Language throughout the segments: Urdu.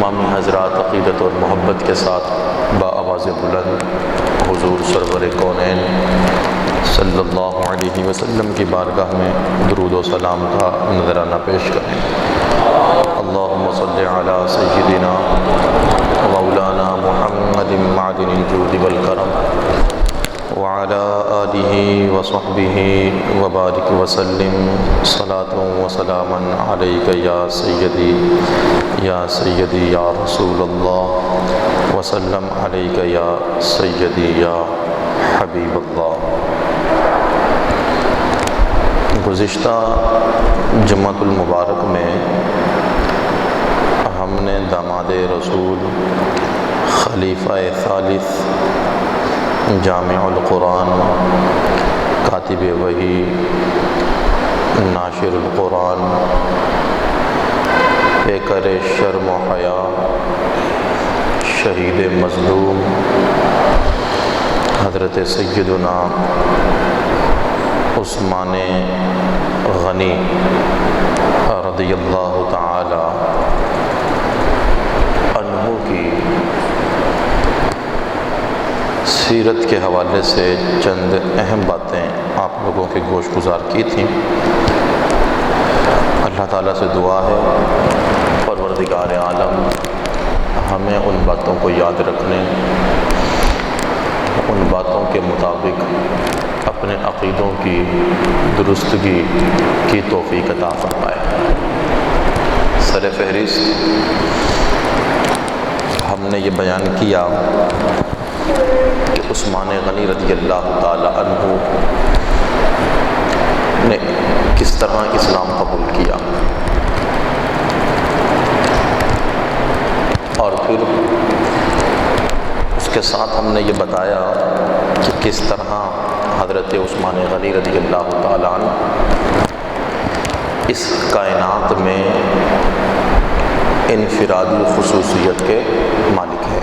تمام حضرات عقیدت اور محبت کے ساتھ بآواز بلند حضور سرور کونین صلی اللہ علیہ وسلم کی بارگاہ میں درود و سلام کا نذرانہ پیش کریں۔ اللہم صلی علی سیدنا مولانا محمد معدن الجود والکرم وعلی آلہ وصحبہ وبارک وسلم صلاۃ و سلاما علیک یا سیدی یا رسول اللہ وسلم علیک یا سیدی یا حبیب اللہ۔ گزشتہ جمعۃ المبارک میں ہم نے داماد رسول خلیفہ ثالث جامع القرآن کاتب وحی ناشر القرآن پیکر شرم و حیا شہید مظلوم حضرت سیدنا عثمان غنی رضی اللہ تعالی عنہ کی سیرت کے حوالے سے چند اہم باتیں آپ لوگوں کے گوش گزار کی تھیں۔ اللہ تعالیٰ سے دعا ہے پروردگار عالم ہمیں ان باتوں کو یاد رکھنے، ان باتوں کے مطابق اپنے عقیدوں کی درستگی کی توفیق عطا فرمائے۔ سر فہرست ہم نے یہ بیان کیا کہ عثمان غنی رضی اللہ تعالی عنہ نے کس طرح اسلام قبول کیا، اور پھر اس کے ساتھ ہم نے یہ بتایا کہ کس طرح حضرت عثمان غنی رضی اللہ تعالی عنہ اس کائنات میں انفرادی خصوصیت کے مالک ہے۔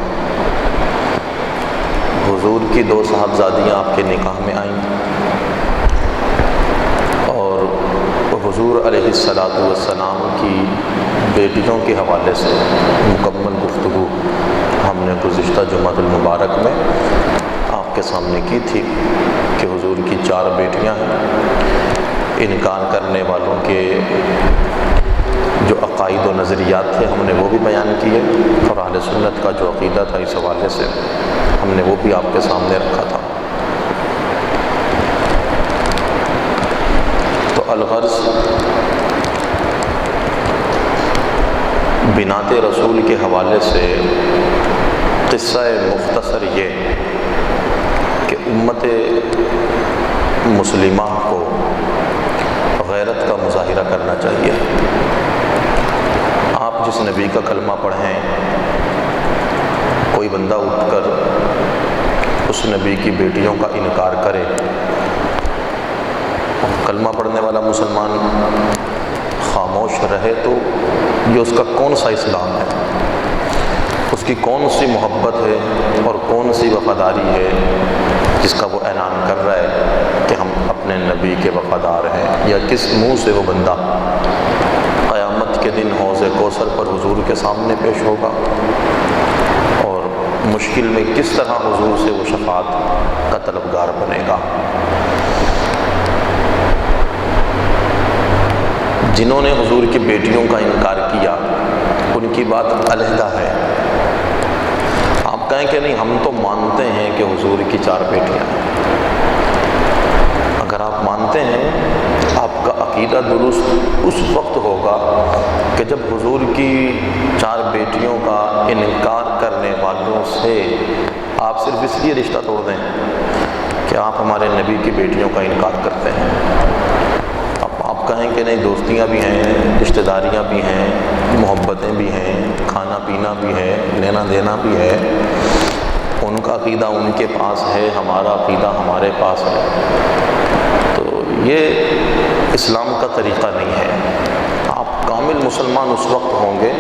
حضور کی دو صاحبزادیاں آپ کے نکاح میں آئیں، اور حضور علیہ السلام کی بیٹیوں کے حوالے سے مکمل گفتگو ہم نے گزشتہ جمعۃ المبارک میں آپ کے سامنے کی تھی کہ حضور کی 4 بیٹیاں ہیں۔ انکار کرنے والوں کے جو عقائد و نظریات تھے ہم نے وہ بھی بیان کیے، اور اہل سنت کا جو عقیدہ تھا اس حوالے سے ہم نے وہ بھی آپ کے سامنے رکھا تھا۔ تو الغرض بنات رسول کے حوالے سے قصہ مختصر یہ کہ امت مسلمہ کو غیرت کا مظاہرہ کرنا چاہیے۔ آپ جس نبی کا کلمہ پڑھیں، کوئی بندہ اٹھ کر اس نبی کی بیٹیوں کا انکار کرے، کلمہ پڑھنے والا مسلمان خاموش رہے تو یہ اس کا کون سا اسلام ہے، اس کی کون سی محبت ہے اور کون سی وفاداری ہے جس کا وہ اعلان کر رہا ہے کہ ہم اپنے نبی کے وفادار ہیں، یا کس منہ سے وہ بندہ قیامت کے دن حوض کوثر پر حضور کے سامنے پیش ہوگا، اور مشکل میں کس طرح حضور سے وہ شفاعت کا طلبگار بنے گا۔ جنہوں نے حضور کی بیٹیوں کا انکار کیا ان کی بات علیحدہ ہے۔ آپ کہیں کہ نہیں ہم تو مانتے ہیں کہ حضور کی 4 بیٹیاں ہیں۔ اگر آپ مانتے ہیں، آپ کا عقیدہ درست اس وقت ہوگا کہ جب حضور کی 4 بیٹیوں کا انکار کرنے والوں سے آپ صرف اس لیے رشتہ توڑ دیں کہ آپ ہمارے نبی کی بیٹیوں کا انکار کرتے ہیں۔ اب آپ کہیں کہ نہیں دوستیاں بھی ہیں، رشتہ داریاں بھی ہیں، محبتیں بھی ہیں، کھانا پینا بھی ہے، لینا دینا بھی ہے، ان کا عقیدہ ان کے پاس ہے، ہمارا عقیدہ ہمارے پاس ہے، تو یہ اسلام کا طریقہ نہیں ہے۔ آپ کامل مسلمان اس وقت ہوں گے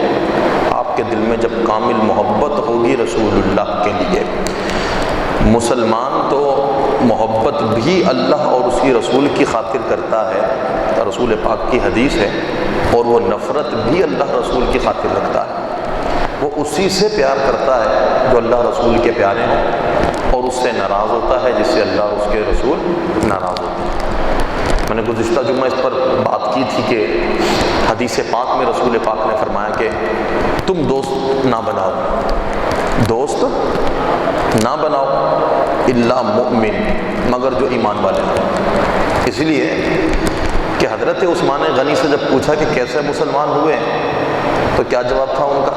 آپ کے دل میں جب کامل محبت ہوگی رسول اللہ کے لیے۔ مسلمان تو محبت بھی اللہ اور اس کی رسول کی خاطر کرتا ہے، رسول پاک کی حدیث ہے، اور وہ نفرت بھی اللہ رسول کی خاطر رکھتا ہے۔ وہ اسی سے پیار کرتا ہے جو اللہ رسول کے پیارے ہوں، اور اس سے ناراض ہوتا ہے جس سے اللہ اس کے رسول ناراض ہوتے ہیں۔ میں نے گزشتہ جمعہ اس پر بات کی تھی کہ حدیث پاک میں رسول پاک نے فرمایا کہ تم دوست نہ بناؤ، دوست نہ بناؤ الا مؤمن، مگر جو ایمان والے ہیں۔ اس لیے کہ حضرت عثمان غنی سے جب پوچھا کہ کیسے مسلمان ہوئے تو کیا جواب تھا ان کا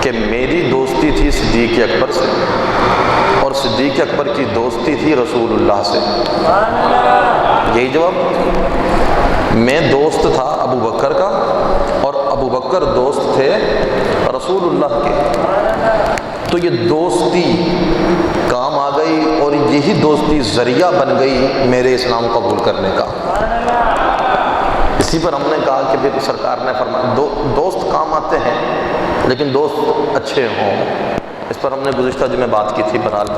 کہ میری دوستی تھی صدیق اکبر سے، اور صدیق اکبر کی دوستی تھی رسول اللہ سے۔ یہی جواب، میں دوست تھا ابو بکر کا، اور ابو بکر دوست تھے رسول اللہ کے۔ تو یہ دوستی کام آ گئی، اور یہی دوستی ذریعہ بن گئی میرے اسلام قبول کرنے کا۔ اسی پر ہم نے کہا کہ پھر سرکار نے فرمایا دوست کام آتے ہیں لیکن دوست اچھے ہوں۔ اس پر ہم نے گزشتہ جمعہ بات کی تھی۔ بہرحال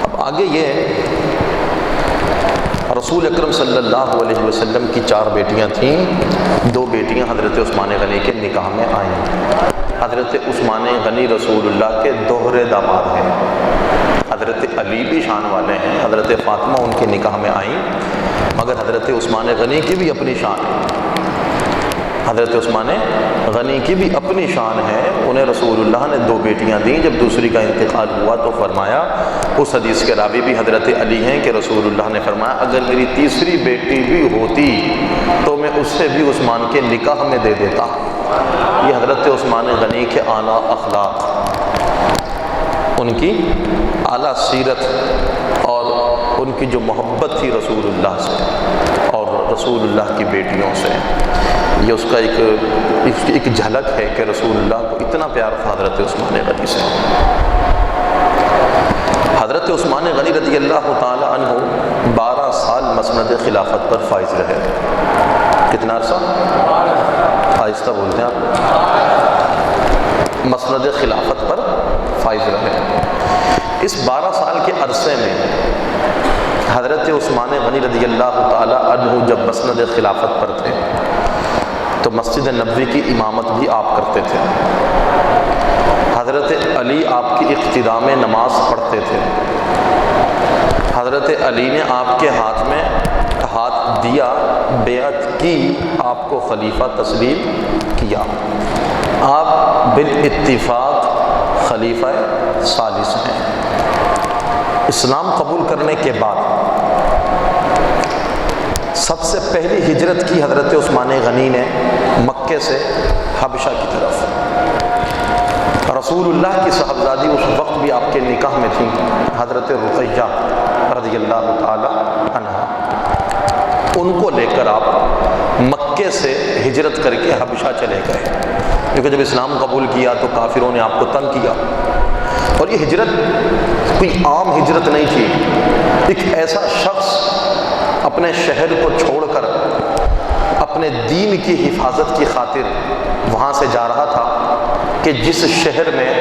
اب آگے یہ رسول اکرم صلی اللہ علیہ وسلم کی 4 بیٹیاں تھیں، 2 بیٹیاں حضرت عثمان غنی کے نکاح میں آئیں۔ حضرت عثمان غنی رسول اللہ کے دوہرے داماد ہیں، حضرت علی بھی شان والے ہیں، حضرت فاطمہ ان کے نکاح میں آئیں، مگر حضرت عثمان غنی کی بھی اپنی شان ہے، حضرت عثمان غنی کی بھی اپنی شان ہے۔ انہیں رسول اللہ نے 2 بیٹیاں دیں، جب دوسری کا انتقال ہوا تو فرمایا، اس حدیث کے راوی بھی حضرت علی ہیں کہ رسول اللہ نے فرمایا اگر میری تیسری بیٹی بھی ہوتی تو میں اس سے بھی عثمان کے نکاح میں دے دیتا۔ یہ حضرت عثمان غنی کے اعلیٰ اخلاق، ان کی اعلیٰ سیرت، اور ان کی جو محبت تھی رسول اللہ سے اور رسول اللہ کی بیٹیوں سے، یہ اس کا ایک جھلک ہے کہ رسول اللہ کو اتنا پیار تھا حضرت عثمان غنی سے۔ حضرت عثمان غنی رضی اللہ تعالی عنہ 12 سال مسند خلافت پر فائز رہے۔ کتنا عرصہ؟ آہستہ بولتے ہیں آپ۔ مسند خلافت پر فائز رہے۔ اس 12 سال کے عرصے میں حضرت عثمان غنی رضی اللہ تعالی عنہ جب مسند خلافت پر تھے تو مسجد نبوی کی امامت بھی آپ کرتے تھے، حضرت علی آپ کی اقتداء میں نماز پڑھتے تھے، حضرت علی نے آپ کے ہاتھ میں ہاتھ دیا، بیعت کی، آپ کو خلیفہ تسلیم کیا، آپ بالاتفاق خلیفہ ثالث ہیں۔ اسلام قبول کرنے کے بعد سب سے پہلی ہجرت کی حضرت عثمان غنی نے مکے سے حبشہ کی طرف۔ رسول اللہ کی صاحبزادی اس وقت بھی آپ کے نکاح میں تھیں، حضرت رقیہ رضی اللہ تعالی عنہا، ان کو لے کر آپ مکے سے ہجرت کر کے حبشہ چلے گئے، کیونکہ جب اسلام قبول کیا تو کافروں نے آپ کو تنگ کیا، اور یہ ہجرت کوئی عام ہجرت نہیں تھی۔ ایک ایسا شخص اپنے شہر کو چھوڑ کر اپنے دین کی حفاظت کی خاطر وہاں سے جا رہا تھا کہ جس شہر میں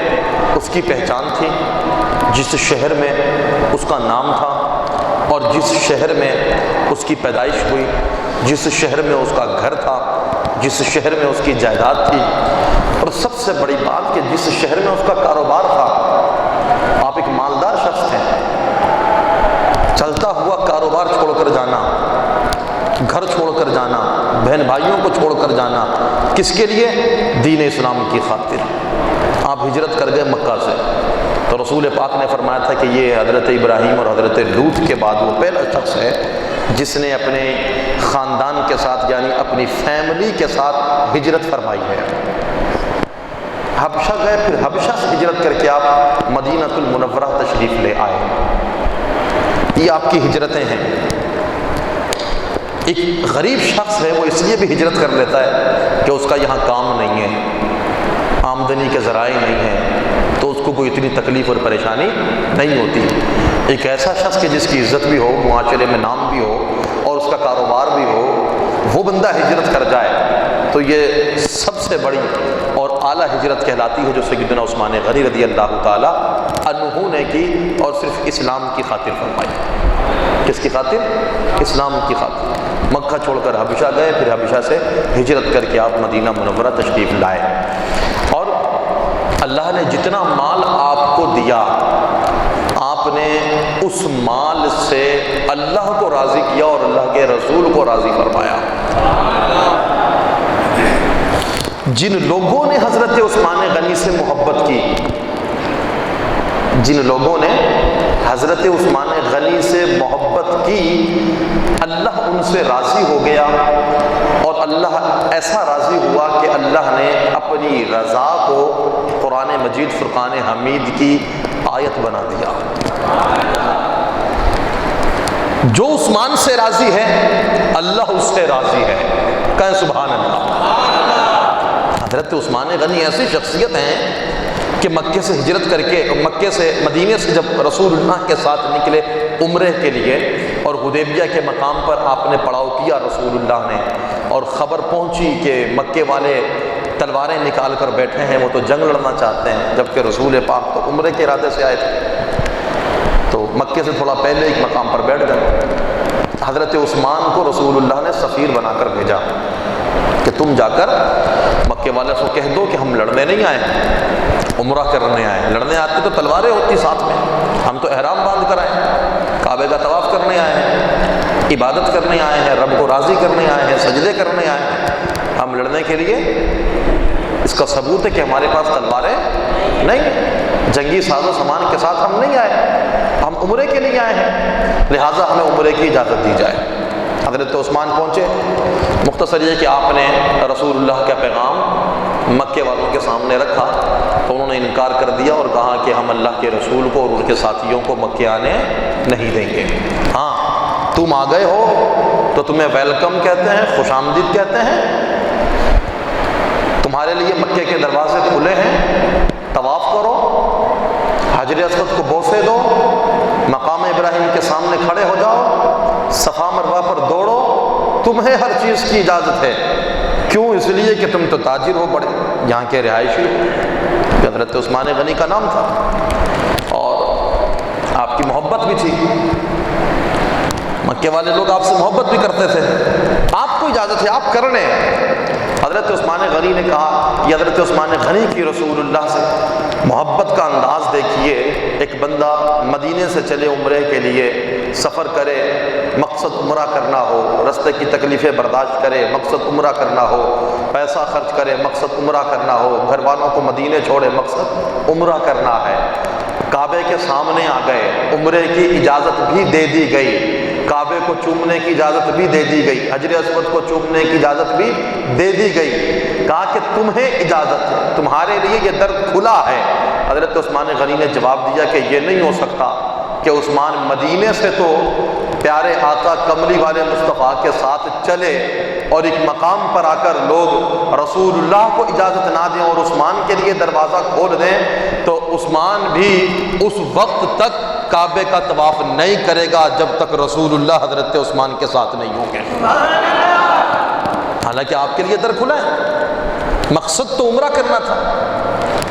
اس کی پہچان تھی، جس شہر میں اس کا نام تھا، اور جس شہر میں اس کی پیدائش ہوئی، جس شہر میں اس کا گھر تھا، جس شہر میں اس کی جائیداد تھی، اور سب سے بڑی بات کہ جس شہر میں اس کا کاروبار تھا۔ آپ ایک مالدار شخص تھے، چلتا ہوا کاروبار چھوڑ کر جانا، گھر چھوڑ کر جانا، بہن بھائیوں کو چھوڑ کر جانا، کس کے لیے؟ دین اسلام کی خاطر۔ آپ ہجرت کر گئے مکہ سے، تو رسول پاک نے فرمایا تھا کہ یہ حضرت ابراہیم اور حضرت لوط کے بعد وہ پہلا شخص ہے جس نے اپنے خاندان کے ساتھ یعنی اپنی فیملی کے ساتھ ہجرت فرمائی ہے۔ حبشہ گئے، پھر حبشہ سے ہجرت کر کے آپ مدینہ المنورہ تشریف لے آئے۔ یہ آپ کی ہجرتیں ہیں۔ ایک غریب شخص ہے وہ اس لیے بھی ہجرت کر لیتا ہے کہ اس کا یہاں کام نہیں ہے، آمدنی کے ذرائع نہیں ہیں، تو اس کو کوئی اتنی تکلیف اور پریشانی نہیں ہوتی۔ ایک ایسا شخص کہ جس کی عزت بھی ہو، معاشرے میں نام بھی ہو، اور اس کا کاروبار بھی ہو، وہ بندہ ہجرت کر جائے تو یہ سب سے بڑی اور اعلیٰ ہجرت کہلاتی ہے جو سیدنا عثمان غنی رضی اللہ تعالی عنہ نے کی، اور صرف اسلام کی خاطر فرمائی۔ کس کی خاطر؟ اسلام کی خاطر۔ مکہ چھوڑ کر حبشہ گئے، پھر حبشہ سے ہجرت کر کے آپ مدینہ منورہ تشریف لائے، اور اللہ نے جتنا مال آپ کو دیا، آپ نے اس مال سے اللہ کو راضی کیا اور اللہ کے رسول کو راضی فرمایا۔ جن لوگوں نے حضرت عثمان غنی سے محبت کی، جن لوگوں نے حضرت عثمان غنی سے محبت کی، اللہ ان سے راضی ہو گیا، اور اللہ ایسا راضی ہوا کہ اللہ نے اپنی رضا کو قرآن مجید فرقان حمید کی آیت بنا دیا۔ جو عثمان سے راضی ہے اللہ اس سے راضی ہے، کہیں سبحان اللہ۔ حضرت عثمان غنی ایسی شخصیت ہیں کہ مکے سے ہجرت کر کے، مکے سے مدینے سے جب رسول اللہ کے ساتھ نکلے عمرے کے لیے، اور حدیبیہ کے مقام پر آپ نے پڑاؤ کیا رسول اللہ نے، اور خبر پہنچی کہ مکے والے تلواریں نکال کر بیٹھے ہیں، وہ تو جنگ لڑنا چاہتے ہیں، جبکہ رسول پاک تو عمرے کے ارادے سے آئے تھے، تو مکے سے تھوڑا پہلے ایک مقام پر بیٹھ گئے۔ حضرت عثمان کو رسول اللہ نے سفیر بنا کر بھیجا کہ تم جا کر مکے والے کو کہہ دو کہ ہم لڑنے نہیں آئے ہیں، عمرہ کرنے آئے ہیں۔ لڑنے آتے تو تلواریں ہوتی ساتھ میں، ہم تو احرام باندھ کر آئے ہیں، کعبے کا طواف کرنے آئے ہیں، عبادت کرنے آئے ہیں، رب کو راضی کرنے آئے ہیں، سجدے کرنے آئے ہیں، ہم لڑنے کے لیے، اس کا ثبوت ہے کہ ہمارے پاس تلواریں نہیں، جنگی ساز و سامان کے ساتھ ہم نہیں آئے، ہم عمرے کے لیے آئے ہیں، لہٰذا ہمیں عمرے کی اجازت دی جائے۔ حضرت عثمان پہنچے، مختصر یہ کہ آپ نے رسول اللہ کا پیغام مکے والوں کے سامنے رکھا، تو انہوں نے انکار کر دیا اور کہا کہ ہم اللہ کے رسول کو اور ان کے ساتھیوں کو مکے آنے نہیں دیں گے۔ ہاں تم آ گئے ہو تو تمہیں ویلکم کہتے ہیں، خوش آمدید کہتے ہیں، تمہارے لیے مکے کے دروازے کھلے ہیں، طواف کرو، حجر اسود کو بوسے دو، مقام ابراہیم کے سامنے کھڑے ہو جاؤ، صفا مروہ پر دوڑو، تمہیں ہر چیز کی اجازت ہے۔ کیوں؟ اس لیے کہ تم تو تاجر ہو، بڑے یہاں کے رہائشی ہو۔ حضرت عثمان غنی کا نام تھا اور آپ کی محبت بھی تھی، مکے والے لوگ آپ سے محبت بھی کرتے تھے، آپ کو اجازت ہے، آپ کر لیں۔ حضرت عثمان غنی نے کہا، یہ حضرت عثمان غنی کی رسول اللہ سے محبت کا انداز دیکھیے، ایک بندہ مدینے سے چلے عمرے کے لیے، سفر کرے، مقصد عمرہ کرنا ہو، رستے کی تکلیفیں برداشت کرے، مقصد عمرہ کرنا ہو، پیسہ خرچ کرے، مقصد عمرہ کرنا ہو، گھر والوں کو مدینے چھوڑے، مقصد عمرہ کرنا ہے، کعبے کے سامنے آ گئے، عمرے کی اجازت بھی دے دی گئی، کعبے کو چومنے کی اجازت بھی دے دی گئی، حجر اسود کو چومنے کی اجازت بھی دے دی گئی، کہا کہ تمہیں اجازت ہے، تمہارے لیے یہ در کھلا ہے۔ حضرت عثمان غنی نے جواب دیا کہ یہ نہیں ہو سکتا کہ عثمان مدینے سے تو پیارے آقا کملی والے مصطفیٰ کے ساتھ چلے اور ایک مقام پر آ کر لوگ رسول اللہ کو اجازت نہ دیں اور عثمان کے لیے دروازہ کھول دیں، تو عثمان بھی اس وقت تک کعبے کا طواف نہیں کرے گا جب تک رسول اللہ حضرت عثمان کے ساتھ نہیں ہوں گے۔ حالانکہ آپ کے لیے در کھلا ہے، مقصد تو عمرہ کرنا تھا،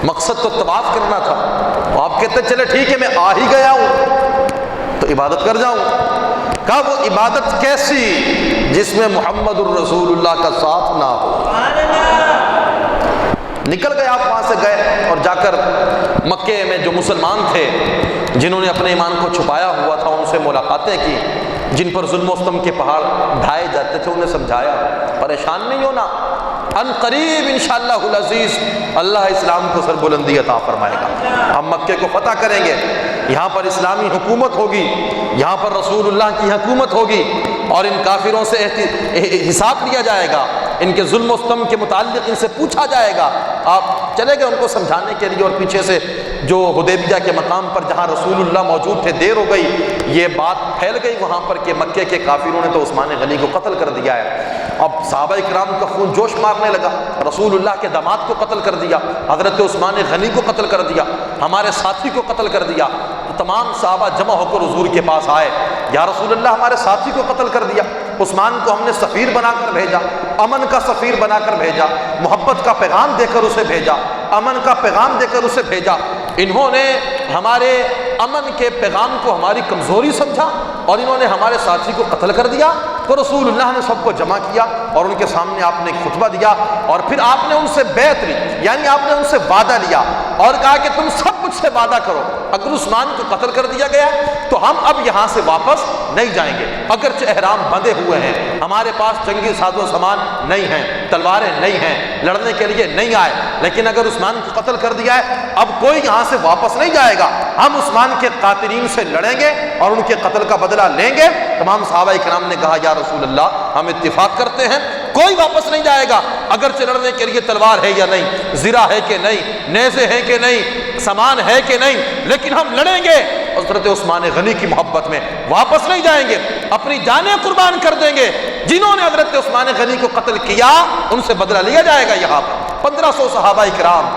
مقصد تو طواف کرنا تھا، آپ کہتے چلے ٹھیک ہے میں آ ہی گیا ہوں تو عبادت کر جاؤں۔ کہا وہ عبادت کیسی جس میں محمد الرسول اللہ کا ساتھ نہ ہو۔ نکل گئے آپ وہاں سے گئے اور جا کر مکے میں جو مسلمان تھے جنہوں نے اپنے ایمان کو چھپایا ہوا تھا ان سے ملاقاتیں کی، جن پر ظلم و ستم کے پہاڑ ڈھائے جاتے تھے انہیں سمجھایا، پریشان نہیں ہونا، ان قریب انشاءاللہ العزیز اللہ اسلام کو سر بلندی عطا فرمائے گا، ہم مکے کو فتح کریں گے، یہاں پر اسلامی حکومت ہوگی، یہاں پر رسول اللہ کی حکومت ہوگی، اور ان کافروں سے حساب لیا جائے گا، ان کے ظلم و ستم کے متعلق ان سے پوچھا جائے گا۔ آپ چلے گئے ان کو سمجھانے کے لیے، اور پیچھے سے جو حدیبیہ کے مقام پر جہاں رسول اللہ موجود تھے دیر ہو گئی، یہ بات پھیل گئی وہاں پر کہ مکے کے کافروں نے تو عثمان غنی کو قتل کر دیا ہے۔ اب صحابہ کرام کا خون جوش مارنے لگا، رسول اللہ کے داماد کو قتل کر دیا، حضرت عثمان غنی کو قتل کر دیا، ہمارے ساتھی کو قتل کر دیا۔ تو تمام صحابہ جمع ہو کر حضور کے پاس آئے، یا رسول اللہ ہمارے ساتھی کو قتل کر دیا، عثمان کو ہم نے سفیر بنا کر بھیجا، امن کا سفیر بنا کر بھیجا، محبت کا پیغام دے کر اسے بھیجا، امن کا پیغام دے کر اسے بھیجا، انہوں نے ہمارے امن کے پیغام کو ہماری کمزوری سمجھا، اور انہوں نے ہمارے ساتھی کو قتل کر دیا۔ تو رسول اللہ نے سب کو جمع کیا اور ان کے سامنے آپ نے خطبہ دیا، اور پھر آپ نے ان سے بیعت لی، یعنی آپ نے ان سے وعدہ لیا اور کہا کہ تم سب مجھ سے وعدہ کرو، اگر عثمان کو قتل کر دیا گیا تو ہم اب یہاں سے واپس نہیں جائیں گے، اگرچہ احرام بندھے ہوئے ہیں، ہمارے پاس جنگی ساز و سامان نہیں ہیں، تلواریں نہیں ہیں، لڑنے کے لیے نہیں آئے، لیکن اگر عثمان کو قتل کر دیا ہے اب کوئی یہاں سے واپس نہیں جائے گا، ہم عثمان کے قاتلین سے لڑیں گے اور ان کے قتل کا بدلہ لیں گے۔ تمام صحابہ کرام نے کہا یا رسول اللہ ہم اتفاق کرتے ہیں، کوئی واپس نہیں جائے گا، اگرچہ لڑنے کے لیے تلوار ہے یا نہیں، زرہ ہے کہ نہیں، نیزے ہیں کہ نہیں، سامان ہے کہ نہیں، لیکن ہم لڑیں گے، حضرت عثمان غنی کی محبت میں واپس نہیں جائیں گے، اپنی جانیں قربان کر دیں گے، جنہوں نے حضرت عثمان غنی کو قتل کیا ان سے بدلہ لیا جائے گا۔ یہاں پر 1500 صحابہ کرام،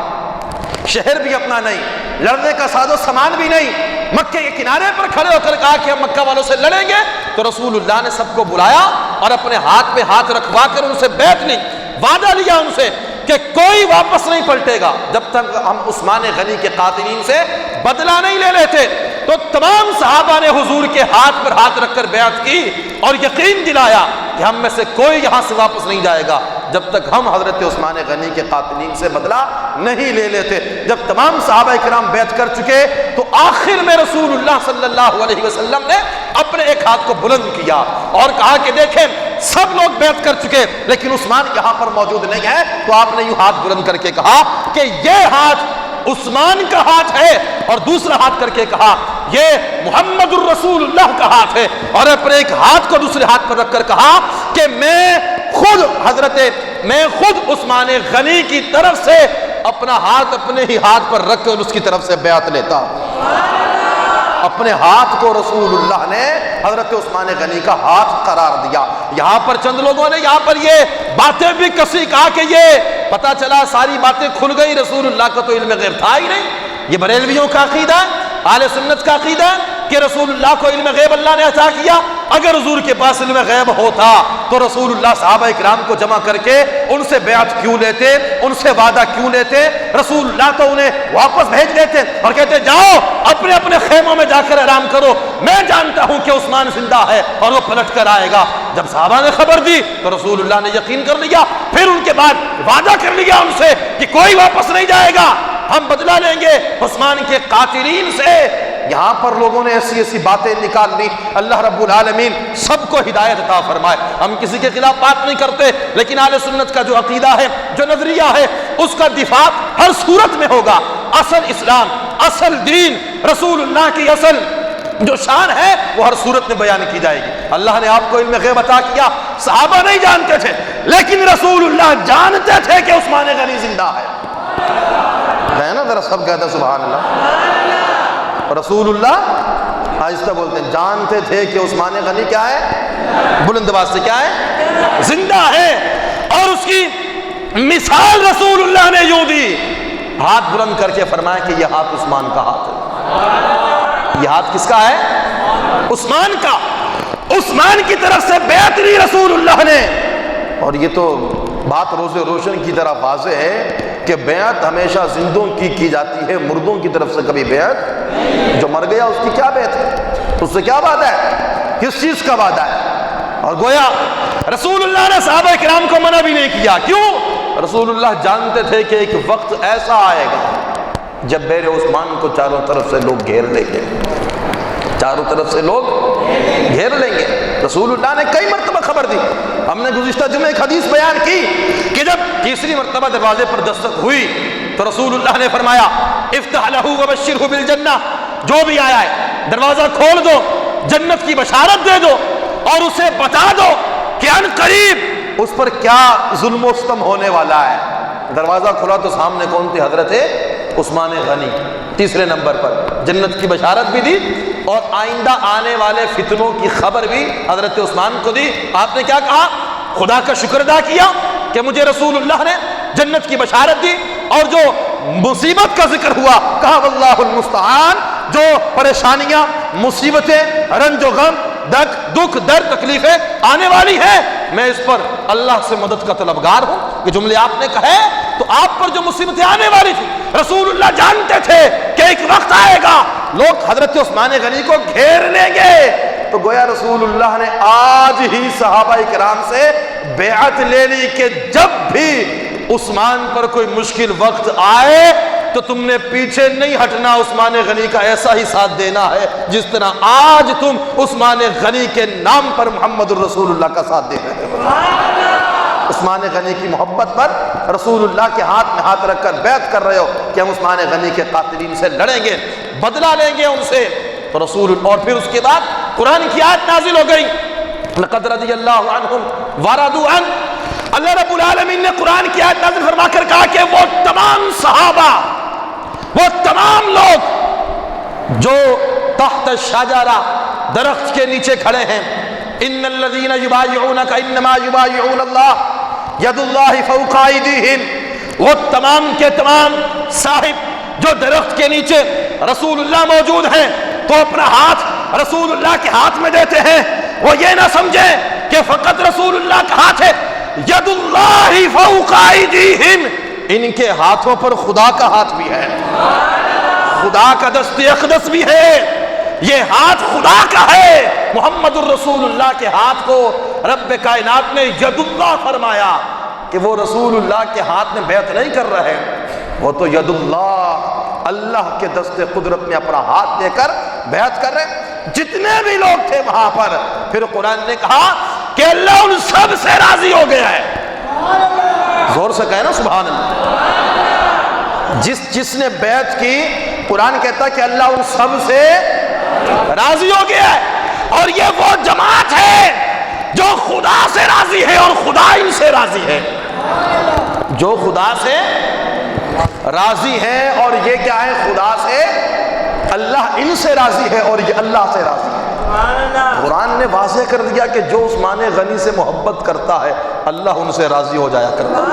شہر بھی اپنا نہیں، لڑنے کا ساز و سامان بھی نہیں، مکے کے کنارے پر کھڑے ہو کر کہا کہ ہم مکہ والوں سے لڑیں گے، تو رسول اللہ نے سب کو بلایا اور اپنے ہاتھ پہ ہاتھ رکھوا کر ان سے بیعت لی، وعدہ لیا ان سے کہ کوئی واپس نہیں پلٹے گا جب تک ہم عثمان غنی کے قاتلین سے بدلہ نہیں لے لیتے۔ تو تمام صحابہ نے حضور کے ہاتھ پر ہاتھ رکھ کر بیعت کی اور یقین دلایا کہ ہم میں سے کوئی یہاں سے واپس نہیں جائے گا جب تک ہم حضرت عثمان غنی کے قاتلین سے بدلہ نہیں لے لیتے۔ جب تمام صحابہ کرام بیعت کر چکے تو آخر میں رسول اللہ صلی اللہ علیہ وسلم نے اپنے ایک ہاتھ کو بلند کیا اور کہا کہ دیکھیں سب لوگ بیعت کر چکے لیکن عثمان یہاں پر موجود نہیں ہے، تو آپ نے یوں ہاتھ بلند کر کے کہا کہ یہ ہاتھ عثمان کا ہاتھ ہے، اور دوسرا ہاتھ کر کے کہا یہ محمد الرسول اللہ کا ہاتھ ہے، اور اپنے ایک ہاتھ کو دوسرے ہاتھ پر رکھ کر کہا کہ میں خود عثمان غنی کی طرف سے اپنا ہاتھ اپنے ہی ہاتھ پر رکھ کر اس کی طرف سے بیعت لیتا ہوں۔ اپنے ہاتھ کو رسول اللہ نے حضرت عثمان غنی کا ہاتھ قرار دیا۔ یہاں پر چند لوگوں نے یہاں پر یہ باتیں بھی کسی کہا کہ یہ پتا چلا ساری باتیں کھل گئی، رسول اللہ کا تو علم غیب تھا ہی نہیں۔ یہ بریلویوں کا عقیدہ ہے، اہل سنت کا عقیدہ ہے کہ رسول اللہ کو علم غیب اللہ نے عطا کیا۔ اگر حضور کے پاس علم غیب ہوتا تو رسول اللہ صحابہ اکرام کو جمع کر کے ان سے بیعت کیوں لیتے، ان سے وعدہ کیوں لیتے؟ رسول اللہ تو انہیں واپس بھیج دیتے اور کہتے جاؤ اپنے اپنے خیموں میں جا کر آرام کرو، میں جانتا ہوں کہ عثمان زندہ ہے اور وہ پلٹ کر آئے گا۔ جب صحابہ نے خبر دی تو رسول اللہ نے یقین کر لیا، پھر ان کے بعد وعدہ کر لیا ان سے کہ کوئی واپس نہیں جائے گا، ہم بدلہ لیں گے عثمان کے قاتلین سے۔ یہاں پر لوگوں نے ایسی ایسی باتیں نکال لی، اللہ رب العالمین سب کو ہدایت عطا فرمائے۔ ہم کسی کے خلاف بات نہیں کرتے، لیکن اہل سنت کا جو عقیدہ ہے، جو نظریہ ہے، اس کا دفاع ہر صورت میں ہوگا۔ اصل اسلام، اصل دین، رسول اللہ کی اصل جو شان ہے وہ ہر صورت میں بیان کی جائے گی۔ اللہ نے آپ کو علم غیب عطا کیا، صحابہ نہیں جانتے تھے لیکن رسول اللہ جانتے تھے کہ عثمان غنی زندہ ہے نا؟ ذرا سب کہتے سبحان اللہ۔ رسول اللہ آہستہ بولتے ہیں، جانتے تھے کہ عثمان غنی کیا ہے؟ بلند آواز سے کیا ہے؟ زندہ ہے۔ اور اس کی مثال رسول اللہ نے یوں دی، ہاتھ بلند کر کے فرمایا کہ یہ ہاتھ عثمان کا ہاتھ ہے۔ یہ ہاتھ کس کا ہے؟ عثمان کا۔ عثمان کی طرف سے بیعت لی رسول اللہ نے۔ اور یہ تو بات روز روشن کی طرح واضح ہے کہ بیعت ہمیشہ زندوں کی جاتی ہے، مردوں کی طرف سے کبھی بیعت، جو مر گیا اس کی کیا بیعت ہے؟ اس سے کیا وعدہ ہے؟ کس چیز کا وعدہ ہے؟ اور گویا رسول اللہ نے صحابہ کرام کو منع بھی نہیں کیا۔ کیوں؟ رسول اللہ جانتے تھے کہ ایک وقت ایسا آئے گا جب بیر عثمان کو چاروں طرف سے لوگ گھیر لیں گے، چاروں طرف سے لوگ گھیر لیں گے۔ رسول اللہ نے کئی مرتبہ خبر دی، ہم نے گزشتہ جمعہ ایک حدیث بیان کی کہ جب تیسری مرتبہ دروازے پر دستک ہوئی تو رسول اللہ نے فرمایا افتح لہ وبشرہ بالجنہ، جو بھی آیا ہے دروازہ کھول دو، جنت کی بشارت دے دو اور اسے بتا دو کہ ان قریب اس پر کیا ظلم و ستم ہونے والا ہے۔ دروازہ کھلا تو سامنے کون تھے؟ حضرت عثمان غنی تیسرے نمبر پر، جنت کی بشارت بھی دی اور آئندہ آنے والے فتنوں کی خبر بھی حضرت عثمان کو دی۔ آپ نے کیا کہا؟ خدا کا شکر ادا کیا کہ مجھے رسول اللہ نے جنت کی بشارت دی، اور جو مصیبت کا ذکر ہوا کہا واللہ المستعان، جو پریشانیاں، مصیبتیں، رنج و غم، دکھ درد تکلیفیں آنے والی ہیں، میں اس پر اللہ سے مدد کا طلبگار ہوں۔ یہ جملے آپ نے کہے تو آپ پر جو مصیبتیں آنے والی تھی رسول اللہ جانتے تھے کہ ایک وقت آئے گا لوگ حضرت عثمان غنی کو گھیر لیں گے، تو گویا رسول اللہ نے آج ہی صحابہ کرام سے بیعت لے لی کہ جب بھی عثمان پر کوئی مشکل وقت آئے تو تم نے پیچھے نہیں ہٹنا، عثمان غنی کا ایسا ہی ساتھ دینا ہے جس طرح آج تم عثمان غنی کے نام پر محمد الرسول اللہ کا ساتھ دے رہے ہو۔ عثمان غنی کی محبت پر رسول اللہ کے ہاتھ میں ہاتھ رکھ کر بیعت کر رہے ہو کہ ہم عثمان غنی کے قاتلین سے لڑیں گے، بدلہ لیں گے ان سے۔ تو رسول، اور پھر اس کے بعد قرآن کی آیت نازل ہو گئی، لقد رضی اللہ عنہم ورضوا عنہ۔ اللہ رب العالمین نے قرآن کی آیت نازل فرما کر کہا کہ وہ تمام صحابہ، وہ تمام لوگ جو تحت الشجرہ درخت کے نیچے کھڑے ہیں، ان الذین یبایعونک انما یبایعون اللہ ید اللہ فوق ایدیہم، وہ تمام کے تمام صاحب جو درخت کے نیچے رسول اللہ موجود ہیں تو اپنا ہاتھ رسول اللہ کے ہاتھ میں دیتے ہیں۔ وہ یہ نہ سمجھیں کہ فقط رسول اللہ کا ہاتھ ہے، ید اللہ فوق ایدیہم، ان کے ہاتھوں پر خدا کا ہاتھ بھی ہے، خدا کا دست اقدس بھی ہے، یہ ہاتھ خدا کا ہے۔ محمد الرسول اللہ کے ہاتھ کو رب کائنات نے ید اللہ فرمایا کہ وہ رسول اللہ کے ہاتھ میں بیعت نہیں کر رہے، وہ تو ید اللہ، اللہ کے دست قدرت میں اپنا ہاتھ دے کر بیعت کر رہے۔ جتنے بھی لوگ تھے وہاں پر، پھر قرآن نے کہا کہ اللہ ان سب سے راضی ہو گیا ہے۔ زور سے کہے نا سبحان اللہ۔ جس نے بیعت کی، قرآن کہتا ہے کہ اللہ ان سب سے راضی ہو گیا ہے، اور یہ وہ جماعت ہے جو خدا سے راضی ہے اور خدا ان سے راضی ہے، جو خدا سے راضی ہے، اور یہ کیا ہے؟ خدا سے، اللہ ان سے راضی ہے اور یہ اللہ سے راضی ہے۔ قرآن نے واضح کر دیا کہ جو عثمان غنی سے محبت کرتا ہے اللہ ان سے راضی ہو جایا کرتا ہے۔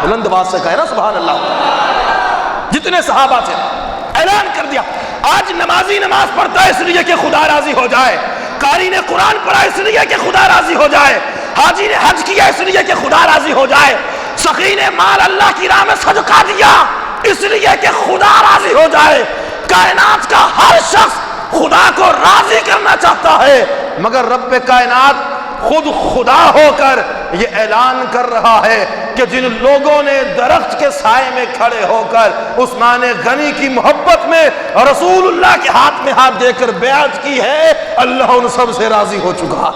بلند آواز سے کہے نا سبحان اللہ۔ جتنے صحابہ تھے اعلان کر دیا، آج نمازی نماز پڑھتا ہے اس لیے کہ خدا راضی ہو جائے، قاری نے قرآن پڑھا اس لیے کہ خدا راضی ہو جائے، حاجی نے حج کیا اس لیے کہ خدا راضی ہو جائے، سخی نے مال اللہ کی راہ میں صدقہ دیا اس لیے کہ خدا راضی ہو جائے۔ کائنات کا ہر شخص خدا کو راضی کرنا چاہتا ہے، مگر رب کائنات خود خدا ہو کر یہ اعلان کر رہا ہے کہ جن لوگوں نے درخت کے سائے میں کھڑے ہو کر عثمان غنی کی محبت میں رسول اللہ کے ہاتھ میں ہاتھ دے کر بیعت کی ہے، اللہ ان سب سے راضی ہو چکا۔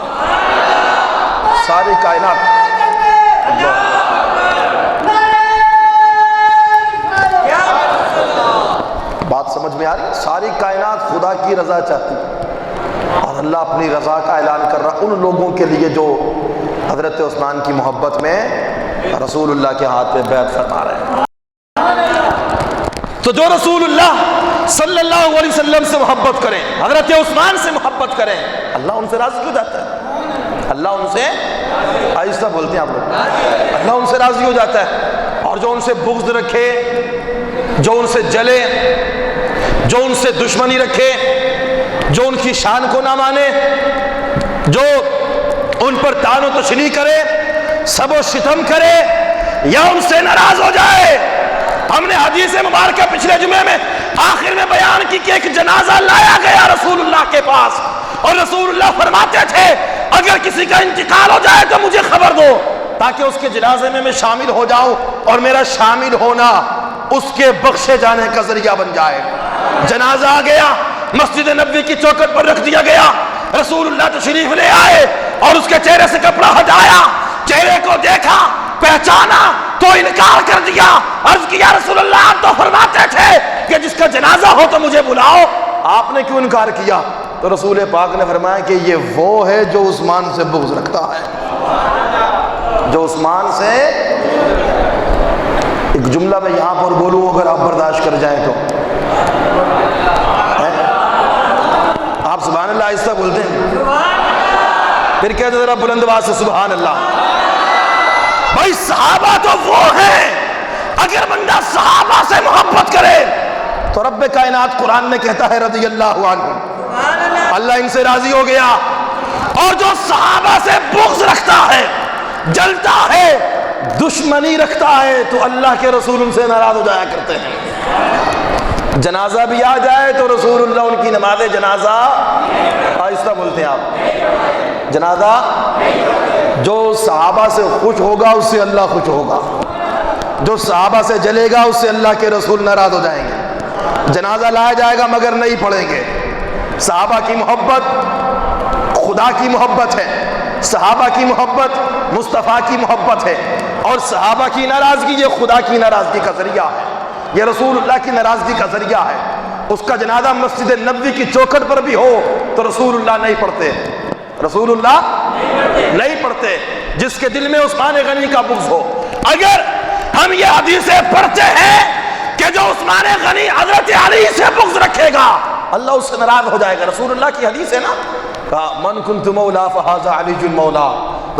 ساری کائنات، بات سمجھ میں آ رہی ہے؟ ساری کائنات خدا کی رضا چاہتی ہے، اور اللہ اپنی رضا کا اعلان کر رہا ان لوگوں کے لیے جو حضرت عثمان کی محبت میں رسول اللہ کے ہاتھ میں بیعت فرما رہے ہیں۔ تو جو رسول اللہ صلی اللہ علیہ وسلم سے محبت کریں، حضرت عثمان سے محبت کریں، اللہ ان سے راضی ہو جاتا ہے۔ اللہ ان سے، آہستہ بولتے ہیں آپ لوگ، اللہ ان سے راضی ہو جاتا ہے۔ اور جو ان سے بغض رکھے، جو ان سے جلے، جو ان سے دشمنی رکھے، جو ان کی شان کو نہ مانے، جو ان پر طعن و تشنیع کرے، سب و ستم کرے یا ان سے ناراض ہو جائے۔ ہم نے حدیث مبارکہ پچھلے جمعے میں آخر میں بیان کی کہ ایک جنازہ لایا گیا رسول اللہ کے پاس، اور رسول اللہ فرماتے تھے اگر کسی کا انتقال ہو جائے تو مجھے خبر دو تاکہ اس کے جنازے میں شامل ہو جاؤں، اور میرا شامل ہونا اس کے بخشے جانے کا ذریعہ بن جائے۔ جنازہ آ گیا، مسجد نبوی کی چوکھٹ پر رکھ دیا گیا، رسول اللہ تشریف لے آئے اور اس کے چہرے سے کپڑا ہٹایا، چہرے کو دیکھا، پہچانا تو انکار کر دیا۔ عرض کیا رسول اللہ آپ تو فرماتے تھے کہ جس کا جنازہ ہو تو مجھے بلاؤ، آپ نے کیوں انکار کیا؟ تو رسول پاک نے فرمایا کہ یہ وہ ہے جو عثمان سے بغض رکھتا ہے، جو عثمان سے، ایک جملہ میں یہاں پر بولوں اگر آپ برداشت کر جائیں تو، آپ سبحان اللہ آہستہ بولتے ہیں، پھر کہتے ذرا بلند آواز سے سبحان اللہ۔ بھائی صحابہ تو وہ ہیں، اگر بندہ صحابہ سے محبت کرے تو رب کائنات قرآن میں کہتا ہے رضی اللہ عنہ، اللہ ان سے راضی ہو گیا۔ اور جو صحابہ سے بغض رکھتا ہے، جلتا ہے، دشمنی رکھتا ہے، تو اللہ کے رسول ان سے ناراض ہو جایا کرتے ہیں۔ جنازہ بھی آ جائے تو رسول اللہ ان کی نماز جنازہ، آہستہ بولتے ہیں آپ، جنازہ جو صحابہ سے خوش ہوگا اس سے اللہ خوش ہوگا، جو صحابہ سے جلے گا اس سے اللہ کے رسول ناراض ہو جائیں گے۔ جنازہ لایا جائے گا مگر نہیں پڑھیں گے۔ صحابہ کی محبت خدا کی محبت ہے، صحابہ کی محبت مصطفیٰ کی محبت ہے، اور صحابہ کی ناراضگی یہ خدا کی ناراضگی کا ذریعہ ہے، یہ رسول اللہ کی ناراضگی کا ذریعہ ہے۔ اس کا جنازہ مسجد نبوی کی چوکھٹ پر بھی ہو تو رسول اللہ نہیں پڑھتے، رسول اللہ نہیں پڑھتے، جس کے دل میں عثمان غنی کا بغض ہو۔ اگر ہم یہ حدیثیں پڑھتے ہیں کہ جو عثمان غنی حضرت علی سے بغض رکھے گا اللہ اس سے ناراض ہو جائے گا، رسول اللہ کی حدیث ہے نا، کہا من کنت مولا فہذا علی المولا،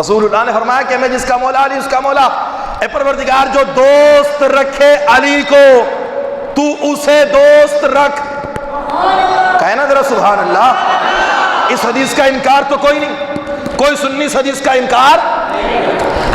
رسول اللہ نے فرمایا کہ میں جس کا مولا علی اس کا مولا۔ اے پروردگار جو دوست رکھے علی کو تو اسے دوست رکھ، کہے نا ذرا سبحان اللہ۔ اس حدیث کا انکار تو کوئی نہیں، کوئی سنی اس حدیث کا انکار۔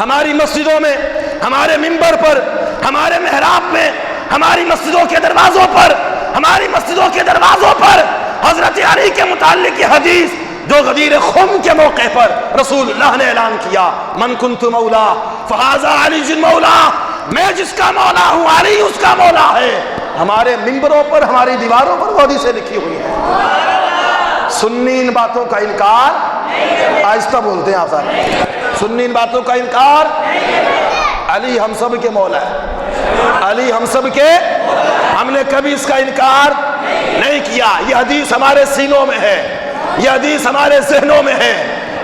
ہماری مسجدوں میں، ہمارے منبر پر، ہمارے محراب میں، ہماری مسجدوں کے دروازوں پر، ہماری مسجدوں کے دروازوں پر حضرت علی کے متعلق یہ حدیث جو غدیر خم کے موقع پر رسول اللہ نے اعلان کیا، من کنت مولا فہذا علی المولا، میں جس کا مولا ہوں علی اس کا مولا ہے، ہمارے منبروں پر، ہماری دیواروں پر وہ حدیثیں لکھی ہوئی ہیں۔ سنی ان باتوں کا انکار، آہستہ بولتے ہیں آپ صاحب، سنی ان باتوں کا انکار۔ علی ہم سب کے مولا ہے، علی ہم سب کے، ہم نے کبھی اس کا انکار نہیں کیا۔ یہ حدیث ہمارے سینوں میں ہے، یہ حدیث ہمارے ذہنوں میں ہے،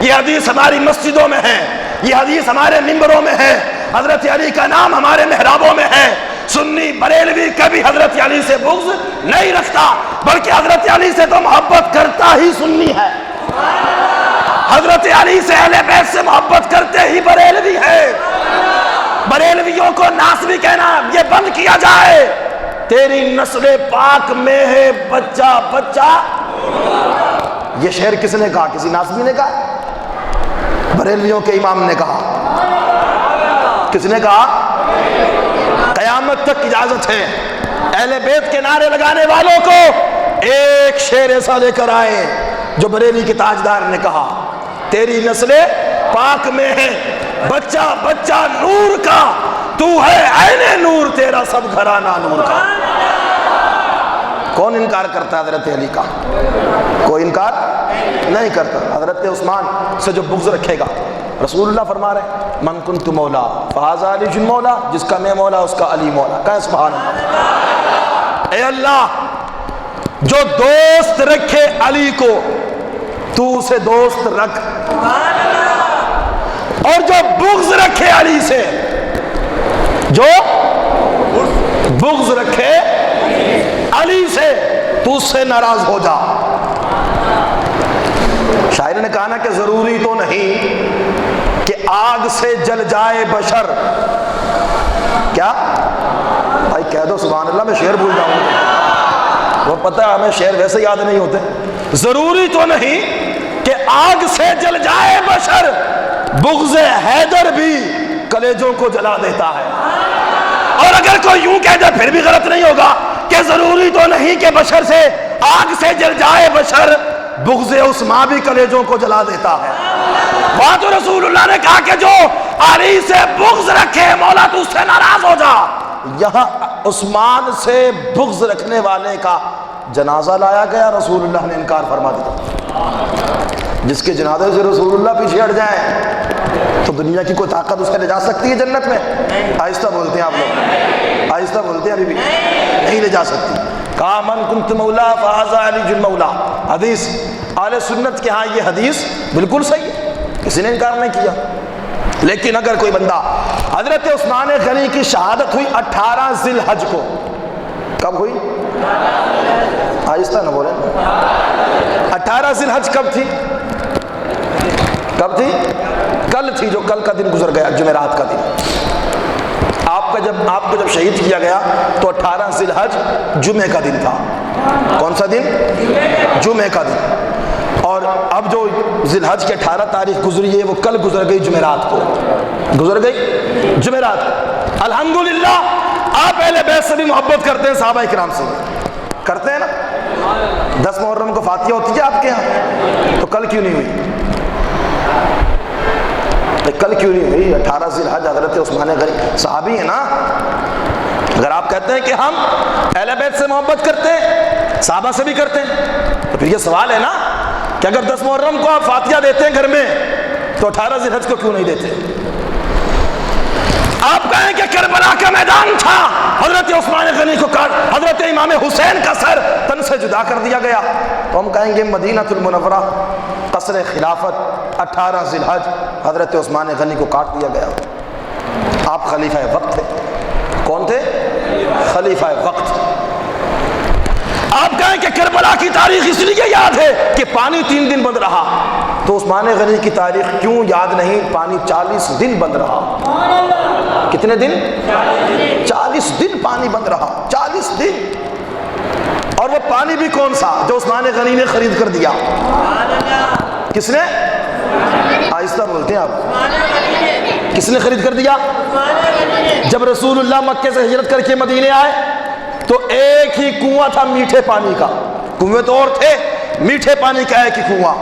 یہ حدیث ہماری مسجدوں میں ہے، یہ حدیث ہمارے منبروں میں ہے، حضرت علی کا نام ہمارے محرابوں میں ہے۔ سنی بریلوی کبھی حضرت علی سے بغض نہیں رکھتا، بلکہ حضرت علی سے تو محبت کرتا ہی سنی ہے، حضرت علی سے اہل بیت سے محبت کرتے ہی بریلوی ہے۔ بریلویوں کو ناسبی کہنا یہ بند کیا جائے۔ تیری نسل پاک میں ہے بچہ بچہ، یہ شعر کس نے کہا؟ کسی ناسبی نے کہا؟ بریلویوں کے امام نے کہا۔ کس نے کہا؟ قیامت تک اجازت ہے اہل بیت کے نعرے لگانے والوں کو ایک شعر ایسا لے کر آئے جو بریلی کے تاجدار نے کہا، تیری نسل پاک میں ہے بچہ بچہ نور کا، تو ہے عین نور تیرا سب گھرانہ نور کا۔ کون انکار کرتا ہے حضرت علی کا؟ کوئی انکار نہیں کرتا۔ حضرت عثمان سے جو بغض رکھے گا، رسول اللہ فرما رہے ہیں من کنت مولا فہذا علی المولا، جس کا میں مولا اس کا علی مولا۔ کہا سبحان اللہ۔ اے اللہ جو دوست رکھے علی کو تو اسے دوست رکھ، اور جو بغض رکھے علی سے، جو بغض رکھے علی سے تو اس سے ناراض ہو جا۔ شاعر نے کہا نا کہ ضروری تو نہیں کہ آگ سے جل جائے بشر، کیا بھائی کہہ دو سبحان اللہ، میں شعر بھول جاؤں، وہ پتہ ہے ہمیں شعر ویسے یاد نہیں ہوتے۔ ضروری تو نہیں کہ آگ سے جل جائے بشر، بغض حیدر بھی کلیجوں کو جلا دیتا ہے۔ اور اگر کوئی یوں کہہ دے پھر بھی غلط نہیں ہوگا کہ ضروری تو نہیں کہ بشر سے آگ سے جل جائے بشر، بغض عثمان بھی کلیجوں کو جلا دیتا ہے۔ وہاں تو رسول اللہ نے کہا کہ جو علی سے بغض رکھے مولا تو اس سے ناراض ہو جا، یہاں عثمان سے بغض رکھنے والے کا جنازہ لایا گیا، رسول اللہ نے انکار فرما دیا۔ جس کے جنازے سے رسول اللہ پیچھے ہٹ جائیں تو دنیا کی کوئی طاقت اس سے لے جا سکتی ہے جنت میں؟ آہستہ بولتے ہیں آپ لوگ، آہستہ بولتے ہیں، ابھی بھی نہیں لے جا سکتی۔ کہا من کنت مولا فہذا علی المولا۔ حدیث اہل سنت کے ہاں یہ حدیث بالکل صحیح ہے، کسی نے انکار نہیں کیا۔ لیکن اگر کوئی بندہ، حضرت عثمان غنی کی شہادت ہوئی 18 ذی الحج کو، کب ہوئی؟ آہستہ نہ بولیں، 18 ذی الحج کب تھی؟ کب تھی؟ کل تھی، جو کل کا دن گزر گیا، جمعرات کا دن۔ آپ کو جب شہید کیا گیا تو 18 ذی الحج جمعے کا دن تھا۔ کون سا دن؟ جمعے کا دن۔ اور اب جو ذی الحج کی 18 تاریخ گزری ہے وہ کل گزر گئی، جمعرات کو گزر گئی، جمعرات۔ الحمدللہ آپ اہل بیت سے بھی محبت کرتے ہیں، صحابہ کرام سے، کرتے ہیں نا؟ 10 محرم کو فاتحہ ہوتی ہے آپ کے یہاں، تو کل کیوں نہیں ہوئی؟ کل کیوں نہیں ہوئی؟ 18 ذی الحج حضرت عثمان غنی صحابی ہیں نا. اگر آپ کہتے ہیں کہ ہم اہل بیت سے محبت کرتے ہیں، صحابہ سے بھی کرتے ہیں، تو پھر یہ سوال ہے نا کہ اگر 10 محرم کو آپ فاتحہ دیتے ہیں گھر میں تو 18 ذی الحج کو کیوں نہیں دیتے؟ آپ کہیں کہ کربلا کا میدان تھا، حضرت عثمان غنی کو حضرت امام حسین کا سر تن سے جدا کر دیا گیا، تو ہم کہیں گے مدینہ المنورہ قصر خلافت 18 ذی الحج حضرت عثمان غنی کو کاٹ دیا گیا. آپ خلیفہ وقت تھے. کون تھے؟ خلیفہ وقت. آپ کہیں کہ کربلا کی تاریخ اس لیے یاد ہے کہ پانی 3 دن بند رہا، تو عثمان غنی کی تاریخ کیوں یاد نہیں؟ پانی 40 دن بند رہا. کتنے دن؟ 40 دن پانی بند رہا. 40 دن. اور وہ پانی بھی کون سا؟ جو عثمان غنی نے خرید کر دیا. کس نے؟ آہستہ بولتے ہیں آپ. کس نے خرید کر دیا؟ جب رسول اللہ مکے سے ہجرت کر کے مدینے آئے تو ایک ہی کنواں تھا میٹھے پانی کا. کنویں تو اور تھے، میٹھے پانی کا ایک ہی کنواں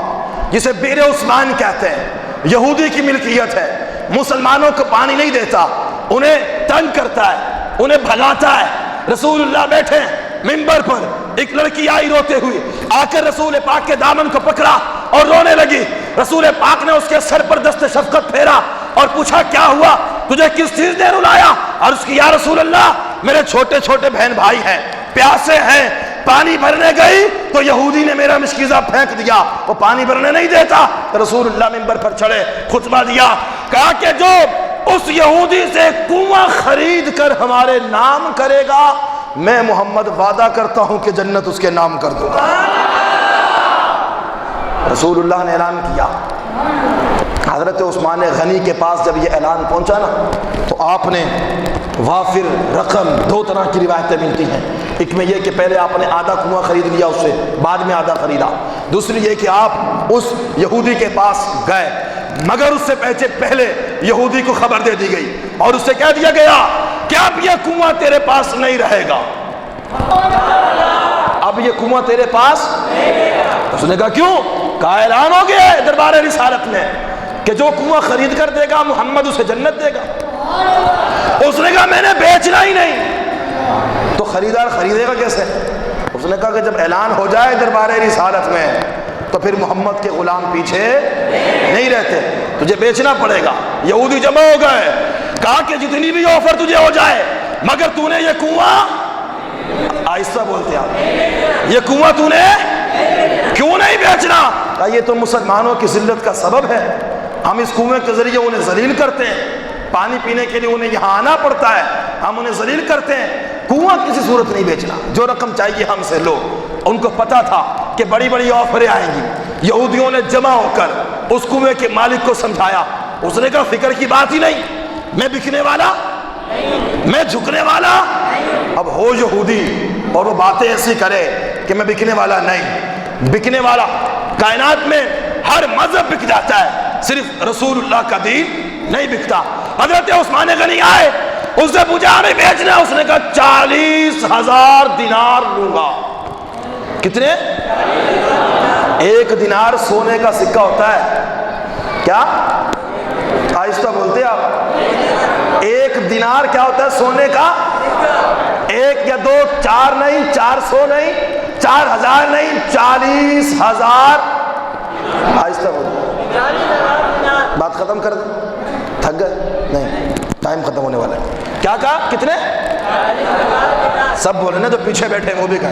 جسے بئر عثمان کہتے ہیں. یہودی کی ملکیت ہے، مسلمانوں کو پانی نہیں دیتا، انہیں تنگ کرتا ہے، انہیں بھگاتا ہے. رسول اللہ بیٹھے منبر پر، ایک لڑکی آئی روتے ہوئی، آ کر رسول پاک کے دامن کو پکڑا اور رونے لگی. رسول پاک نے اس کے سر پر دست شفقت پھیرا اور پوچھا کیا ہوا، تجھے کس چیز نے رلایا؟ عرض کی یا رسول اللہ میرے چھوٹے چھوٹے بہن بھائی ہیں، پیاسے ہیں، پانی بھرنے گئی تو یہودی نے میرا مشکیزہ پھینک دیا، وہ پانی بھرنے نہیں دیتا. رسول اللہ منبر پر چڑھے، خطبہ دیا، کہا کہ جو اس یہودی سے کنواں خرید کر ہمارے نام کرے گا، میں محمد وعدہ کرتا ہوں کہ جنت اس کے نام کر دوں گا. رسول اللہ نے اعلان کیا. حضرت عثمان غنی کے پاس جب یہ اعلان پہنچا نا تو آپ نے وافر رقم، 2 طرح کی روایتیں ملتی ہیں. ایک میں یہ کہ پہلے آپ نے آدھا کنواں خرید لیا اس سے، بعد میں آدھا خریدا. دوسری یہ کہ آپ اس یہودی کے پاس گئے، مگر اس سے پہلے یہودی کو خبر دے دی گئی اور اس سے کہہ دیا گیا کہ اب یہ کنواں تیرے پاس نہیں رہے گا. اب یہ کنواں تیرے پاس. اس نے کہا کیوں؟ کہا اعلان ہو گیا ہے دربار رسالت میں کہ جو کنواں خرید کر دے گا محمد اسے جنت دے گا. اس نے کہا میں نے بیچنا ہی نہیں. تو خریدار خریدے گا کیسے؟ اس نے کہا کہ جب اعلان ہو جائے دربار رسالت میں تو پھر محمد کے غلام پیچھے نہیں رہتے، تجھے بیچنا پڑے گا. یہودی جمع ہو گئے، کہا کہ جتنی بھی آفر تجھے ہو جائے مگر تو نے یہ کنواں، آہستہ بولتے آپ، یہ کنواں تو نے کیوں نہیں بیچنا؟ کہا یہ تو مسلمانوں کی ذلت کا سبب ہے، ہم اس کنویں کے ذریعے انہیں ذلیل کرتے ہیں، پانی پینے کے لیے انہیں یہاں آنا پڑتا ہے، ہم انہیں ذلیل کرتے ہیں. کنواں کسی صورت نہیں بیچنا، جو رقم چاہیے ہم سے لو. ان کو پتا تھا کہ بڑی بڑی آفریں آئیں گی. یہودیوں نے جمع ہو کر اس کنویں کے مالک کو سمجھایا. اس نے کہا فکر کی بات ہی نہیں، میں بکنے والا، میں جھکنے والا. اب ہو یہودی اور وہ باتیں ایسی کرے کہ میں بکنے والا نہیں. بکنے والا کائنات میں ہر مذہب بک جاتا ہے، صرف رسول اللہ کا دین نہیں بکتا. حضرت عثمان غنی آئے، اس سے پوچھا ہمیں بیچنا، اس نے کہا 40,000 دینار لوں گا. کتنے؟ 1 دینار سونے کا سکہ ہوتا ہے. کیا؟ آہستہ بولتے آپ. 1 دینار کیا ہوتا ہے سونے کا؟ 1 یا 2، 4 نہیں، 400 نہیں، 4,000 نہیں، 40,000. آہستہ بولتے. بات ختم کر دیں. تھک گئے؟ نہیں، ٹائم ختم ہونے والا ہے. کیا کہا؟ کتنے؟ سب بولے نا، جو پیچھے بیٹھے وہ بھی کہا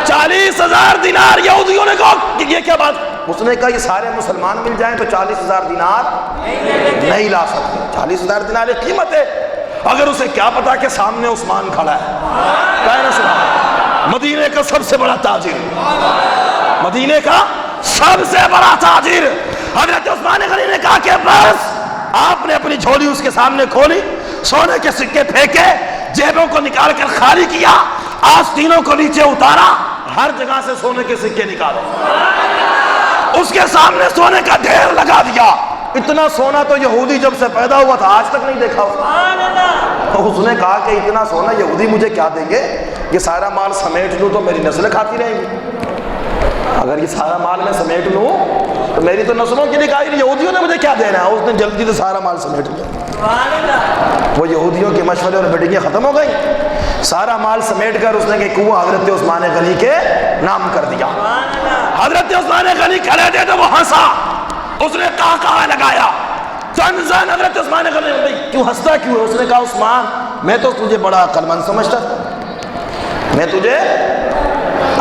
40,000 دینار. یہودیوں نے کہا کہ یہ کیا بات؟ اس نے کہا یہ سارے مسلمان مل جائیں تو 40,000 دینار نہیں لا سکتے. 40,000 دینار ایک قیمت ہے. اگر اسے کیا پتا کہ سامنے عثمان کھڑا ہے. کہا نا سنا، مدینے کا سب سے بڑا تاجر، مدینے کا سب سے بڑا تاجر. حضرت عثمان غنی نے کہا کہ بس. آپ نے اپنی جھولی اس کے سامنے کھولی، سونے کے سکے پھینکے، جیبوں کو نکال کر خالی کیا، آستینوں کو نیچے اتارا، ہر جگہ سے سونے کے سکے نکالے، اس کے سامنے سونے کا ڈھیر لگا دیا. اتنا سونا تو یہودی جب سے پیدا ہوا تھا آج تک نہیں دیکھا. اس نے کہا کہ اتنا سونا یہودی مجھے کیا دیں گے، یہ سارا مال سمیٹ لوں تو میری نسلیں کھاتی رہیں گی، اگر یہ سارا مال میں سمیٹ لوں تو میری تو نسلوں کی نکاح نہیں، یہودیوں نے مجھے کیا دینا ہے؟ اس نے جلدی سے سارا مال سمیٹ لیا، وہ یہودیوں کے مشورے اور میٹنگیں ختم ہو گئی، سارا مال سمیٹ کر اس نے کہ کنواں حضرت عثمان غنی کے نام کر دیا۔ حضرت عثمان غنی کھڑے تھے تو وہ ہنسا، اس نے کہا لگایا، زن حضرت عثمان غنی بھائی کیوں ہنستا کیوں ہے؟ اس نے کہا عثمان میں تو تجھے بڑا عقل مند سمجھتا تھا، میں تجھے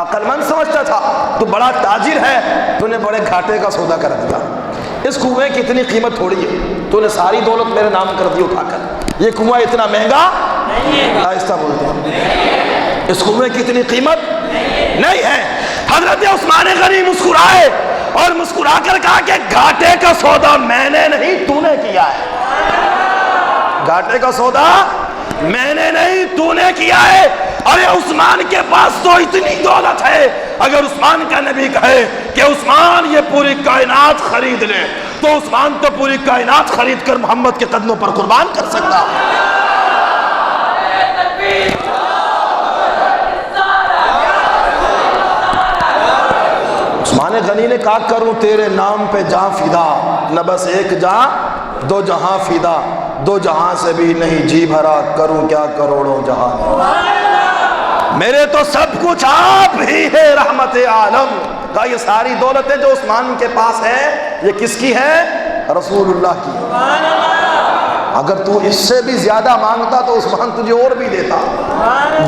عقل مند سمجھتا تھا، تو بڑا تاجر ہے، تو نے بڑے گھاٹے کا سودا کر دیا، اس کنویں کی اتنی قیمت تھوڑی ہے، تو نے ساری دولت میرے نام کر دی اٹھا کر، یہ کنواں اتنا مہنگا آہستہ بولتے ہیں، اس کنویں کی اتنی قیمت نہیں ہے۔ حضرت عثمان غنی مسکرائے اور مسکرا کر کہا کہ گھاٹے کا سودا میں نے نہیں تو نے کیا ہے، گھاٹے کا سودا میں نے نہیں تو نے کیا ہے۔ ارے عثمان کے پاس تو اتنی دولت ہے، اگر عثمان کا نبی کہے کہ عثمان یہ پوری کائنات خرید لے تو عثمان تو پوری کائنات خرید کر محمد کے قدموں پر قربان کر سکتا۔ عثمان غنی نے کہا کروں تیرے نام پہ جاں فدا، نہ بس ایک جاں دو جہاں فدا، دو جہاں سے بھی نہیں جی بھرا، کروں کیا کروڑوں جہاں، میرے تو سب کچھ آپ ہی ہے رحمت عالم۔ کہا یہ ساری دولتیں جو عثمان کے پاس ہے یہ کس کی ہے؟ رسول اللہ کی۔ اگر تو اس سے بھی زیادہ مانگتا تو عثمان تجھے اور بھی دیتا۔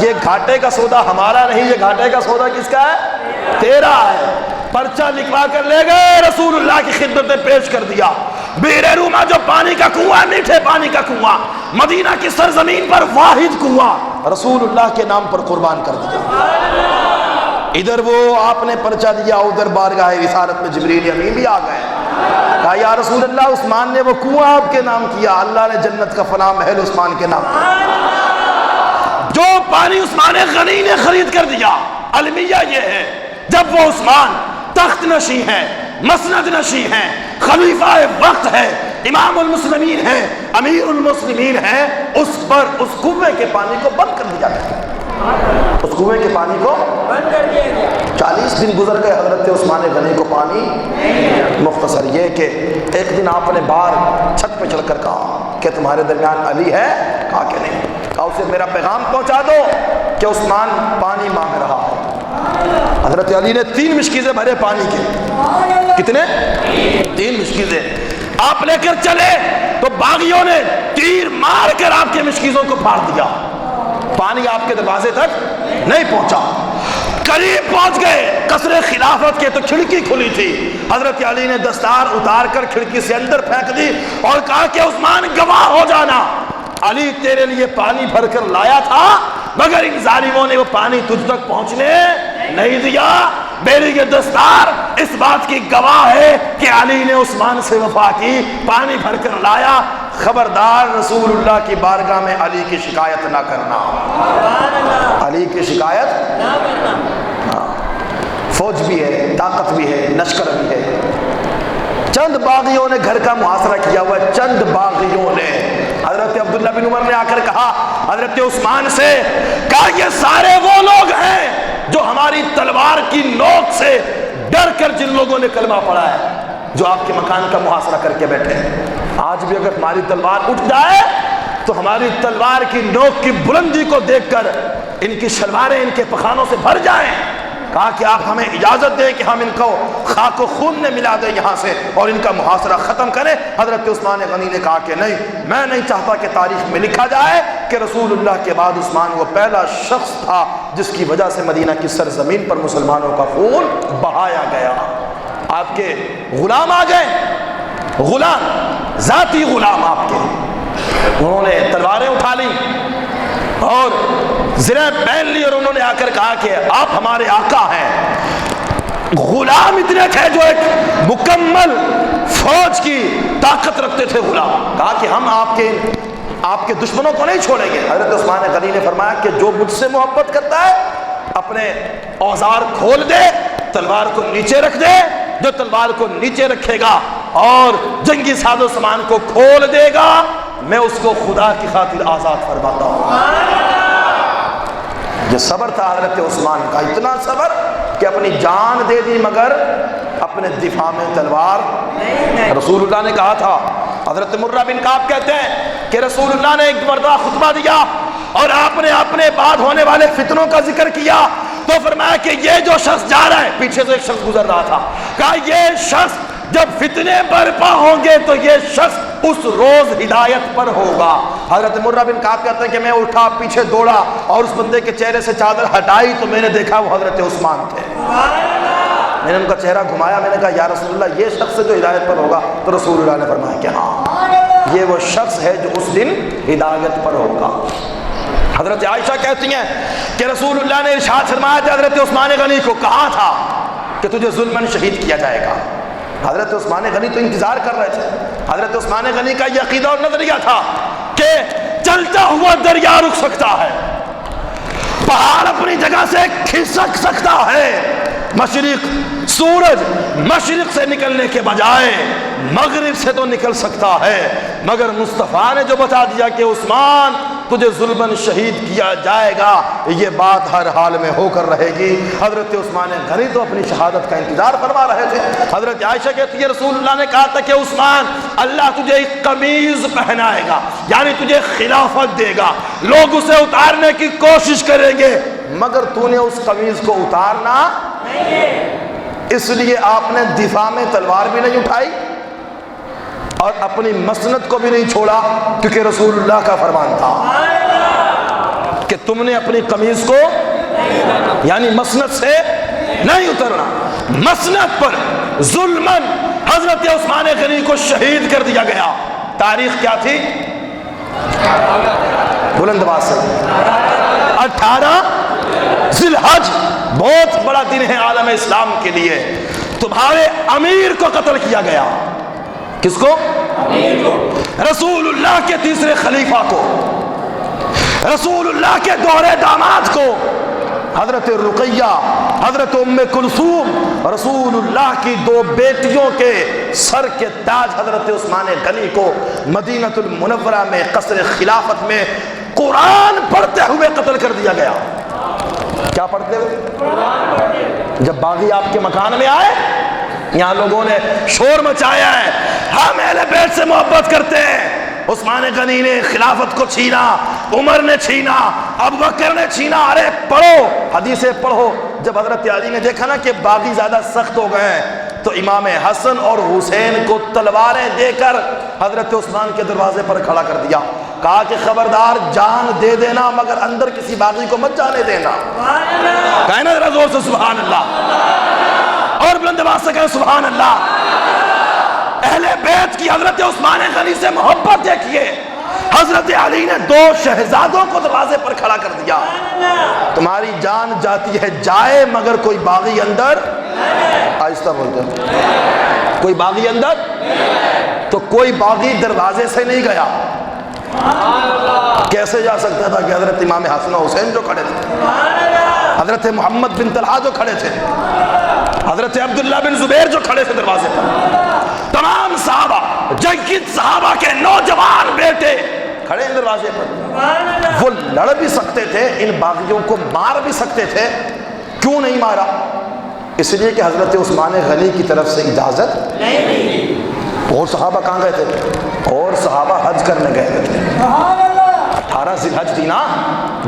یہ گھاٹے کا سودا ہمارا نہیں، یہ گھاٹے کا سودا کس کا ہے؟ تیرا ہے۔ پرچہ لکھوا کر لے گئے، رسول اللہ کی خدمت میں پیش کر دیا۔ بئر روما جو پانی کا کنواں، میٹھے پانی کا کنواں، مدینہ کی سرزمین پر واحد کنواں، رسول اللہ کے نام پر قربان کر دیا۔ ادھر وہ آپ نے پرچہ دیا، ادھر بارگاہ رسالت میں جبریل امین بھی آ گئے، کہا یا رسول اللہ عثمان نے وہ کنواں آپ کے نام کیا، اللہ نے جنت کا فلاں محل عثمان کے نام کیا۔ جو پانی عثمان غنی نے خرید کر دیا، المیہ یہ ہے جب وہ عثمان تخت نشین ہے، مسند نشین ہے، خلیفہ وقت ہے، امام المسلمین ہے، امیر المسلمین ہے، اس پر اس کنویں کے پانی کو بند کر دیا گیا، اس کنویں کے پانی کو بند کر دیا گیا۔ 40 دن گزر گئے، حضرت عثمان غنی کو پانی مختصر یہ کہ ایک دن آپ نے باہر چھت پہ چڑھ کر کہا کہ تمہارے درمیان علی ہے؟ کہا کہ نہیں۔ کہا اسے میرا پیغام پہنچا دو کہ عثمان پانی مانگ رہا ہے۔ حضرت علی نے 3 مشکیزیں بھرے پانی کے، کتنے؟ 3 مشکیزیں آپ لے کر چلے تو باغیوں نے تیر مار کر آپ کے مشکیزوں کو پھاڑ دیا، پانی آپ کے دروازے تک نہیں پہنچا۔ قریب پہنچ گئے قصر خلافت کے تو کھڑکی کھلی تھی، حضرت علی نے دستار اتار کر کھڑکی سے اندر پھینک دی اور کہا کہ عثمان گواہ ہو جانا، علی تیرے لیے پانی بھر کر لایا تھا مگر ان ظالموں نے وہ پانی تجھ تک پہنچنے نہیں دیا، میری یہ دستار اس بات کی گواہ ہے کہ علی نے عثمان سے وفا کی، پانی بھر کر لایا۔ خبردار رسول اللہ کی بارگاہ میں علی کی شکایت نہ کرنا، علی کی شکایت نہ کرنا۔ فوج بھی ہے، طاقت بھی ہے، لشکر بھی ہے، چند باغیوں نے گھر کا محاصرہ کیا ہوا ہے، چند باغیوں نے۔ حضرت عبداللہ بن عمر نے آ کر کہا حضرت عثمان سے، کہا یہ سارے وہ لوگ ہیں جو ہماری تلوار کی نوک سے ڈر کر جن لوگوں نے کلمہ پڑھا ہے، جو آپ کے مکان کا محاصرہ کر کے بیٹھے ہیں۔ آج بھی اگر ہماری تلوار اٹھ جائے تو ہماری تلوار کی نوک کی بلندی کو دیکھ کر ان کی شلواریں ان کے پخانوں سے بھر جائیں۔ کہا کہ آپ ہمیں اجازت دیں کہ ہم ان کو خاک و خون میں ملا دیں یہاں سے اور ان کا محاصرہ ختم کریں۔ حضرت عثمان غنی نے کہا کہ نہیں، میں نہیں چاہتا کہ تاریخ میں لکھا جائے کہ رسول اللہ کے بعد عثمان وہ پہلا شخص تھا جس کی وجہ سے مدینہ کی سرزمین پر مسلمانوں کا خون بہایا گیا۔ آپ کے غلام آ گئے، غلام، ذاتی غلام آپ کے، انہوں نے تلواریں اٹھا لی اور زرہ پہن لی اور انہوں نے آ کر کہا کہ آپ ہمارے آقا ہیں۔ غلام اتنے تھے جو ایک مکمل فوج کی طاقت رکھتے تھے غلام، کہا کہ ہم آپ کے دشمنوں کو نہیں چھوڑیں گے۔ حضرت عثمان غنی نے فرمایا کہ جو مجھ سے محبت کرتا ہے اپنے اوزار کھول دے، تلوار کو نیچے رکھ دے، جو تلوار کو نیچے رکھے گا اور جنگی ساز و سامان کو کھول دے گا میں اس کو خدا کی خاطر آزاد فرماتا ہوں۔ یہ صبر تھا حضرت عثمان کا، اتنا صبر کہ اپنی جان دے دی مگر اپنے دفاع میں تلوار۔ رسول اللہ نے کہا تھا، حضرت مرہ بن کعب کہتے ہیں کہ رسول اللہ نے ایک مرتبہ خطبہ دیا اور آپ نے اپنے بعد ہونے والے فتنوں کا ذکر کیا تو فرمایا کہ یہ جو شخص جا رہا ہے، پیچھے سے ایک شخص گزر رہا تھا، کہا یہ شخص جب فتنے برپا ہوں گے تو یہ شخص اس روز ہدایت پر ہوگا۔ حضرت مرہ بن کعب کہتے ہیں کہ میں اٹھا، پیچھے دوڑا اور اس بندے کے چہرے سے چادر ہٹائی تو میں نے دیکھا وہ حضرت عثمان تھے۔ میں نے ان کا چہرہ گھمایا، میں نے کہا یا رسول اللہ یہ شخص جو ہدایت پر ہوگا، تو رسول اللہ نے فرمایا کہ ہاں یہ وہ شخص ہے جو اس دن ہدایت پر ہوگا۔ حضرت عائشہ کہتی ہیں کہ رسول اللہ نے ارشاد فرمایا کہ حضرت عثمان غنی کو کہا تھا کہ تجھے ظلماً شہید کیا جائے گا۔ حضرت عثمان غنی تو انتظار کر رہے تھے۔ حضرت عثمان غنی کا یہ عقیدہ اور نظریہ تھا کہ چلتا ہوا دریا رک سکتا ہے، پہاڑ اپنی جگہ سے کھسک سکتا ہے، مشرق سورج مشرق سے نکلنے کے بجائے مغرب سے تو نکل سکتا ہے، مگر مصطفیٰ نے جو بتا دیا کہ عثمان تجھے ظلماً شہید کیا جائے گا، یہ بات ہر حال میں ہو کر رہے گی۔ حضرت عثمان غنی تو اپنی شہادت کا انتظار فرما رہے تھے۔ حضرت عائشہ کہتی ہے رسول اللہ نے کہا تھا کہ عثمان اللہ تجھے ایک قمیض پہنائے گا، یعنی تجھے خلافت دے گا، لوگ اسے اتارنے کی کوشش کریں گے مگر تو نے اس قمیض کو اتارنا نہیں، اس لیے آپ نے دفاع میں تلوار بھی نہیں اٹھائی اور اپنی مسند کو بھی نہیں چھوڑا، کیونکہ رسول اللہ کا فرمان تھا کہ تم نے اپنی قمیض کو یعنی مسند سے نہیں اترنا۔ مسند پر ظلماً حضرت عثمان غنی کو شہید کر دیا گیا۔ تاریخ کیا تھی؟ بلند آواز سے 18 ذی الحج، بہت بڑا دن ہے عالم اسلام کے لیے۔ تمہارے امیر کو قتل کیا گیا۔ کس کو؟ امیر کو، رسول اللہ کے تیسرے خلیفہ کو، رسول اللہ کے دوہرے داماد کو، حضرت رقیہ، حضرت ام کلثوم، رسول اللہ کی 2 بیٹیوں کے سر کے تاج حضرت عثمان غنی کو مدینہ المنورہ میں قصر خلافت میں قرآن پڑھتے ہوئے قتل کر دیا گیا۔ کیا پڑھتے ہوئے؟ جب باغی آپ کے مکان میں آئے، یہاں لوگوں نے شور مچایا ہے ہم اہل بیت سے محبت کرتے ہیں، عثمان غنی نے خلافت کو چھینا، عمر نے چھینا، ابوبکر نے چھینا، ارے پڑھو حدیثیں پڑھو۔ جب حضرت علی نے دیکھا نا کہ باغی زیادہ سخت ہو گئے ہیں تو امام حسن اور حسین کو تلواریں دے کر حضرت عثمان کے دروازے پر کھڑا کر دیا، کہا کہ خبردار جان دے دینا مگر اندر کسی باغی کو مت جانے دینا۔ کہنا ذرا زور سے سبحان اللہ، اور بلند آواز سے کہیں سبحان اللہ۔ اہل بیت کی حضرت عثمان غنی سے محبت دیکھیے، حضرت علی نے 2 شہزادوں کو دروازے پر کھڑا کر دیا۔ تمہاری جان جاتی ہے جائے مگر کوئی باغی اندر، آہستہ بولتے ہیں، کوئی باغی اندر، تو کوئی باغی دروازے سے نہیں گیا۔ کیسے جا سکتا تھا کہ حضرت امام حسن و حسین جو کھڑے تھے، حضرت محمد بن طلحہ جو کھڑے تھے، حضرت عبداللہ بن زبیر جو کھڑے تھے دروازے پر، تمام صحابہ، جید صحابہ کے نوجوان بیٹے کھڑے ہیں دروازے پر۔ وہ لڑ بھی سکتے تھے، ان باغیوں کو مار بھی سکتے تھے، کیوں نہیں مارا؟ اس لیے کہ حضرت عثمان غنی کی طرف سے اجازت نہیں۔ اور صحابہ کہاں گئے تھے؟ اور صحابہ حج کرنے گئے تھے۔ 18 ذی الحج تھی نا،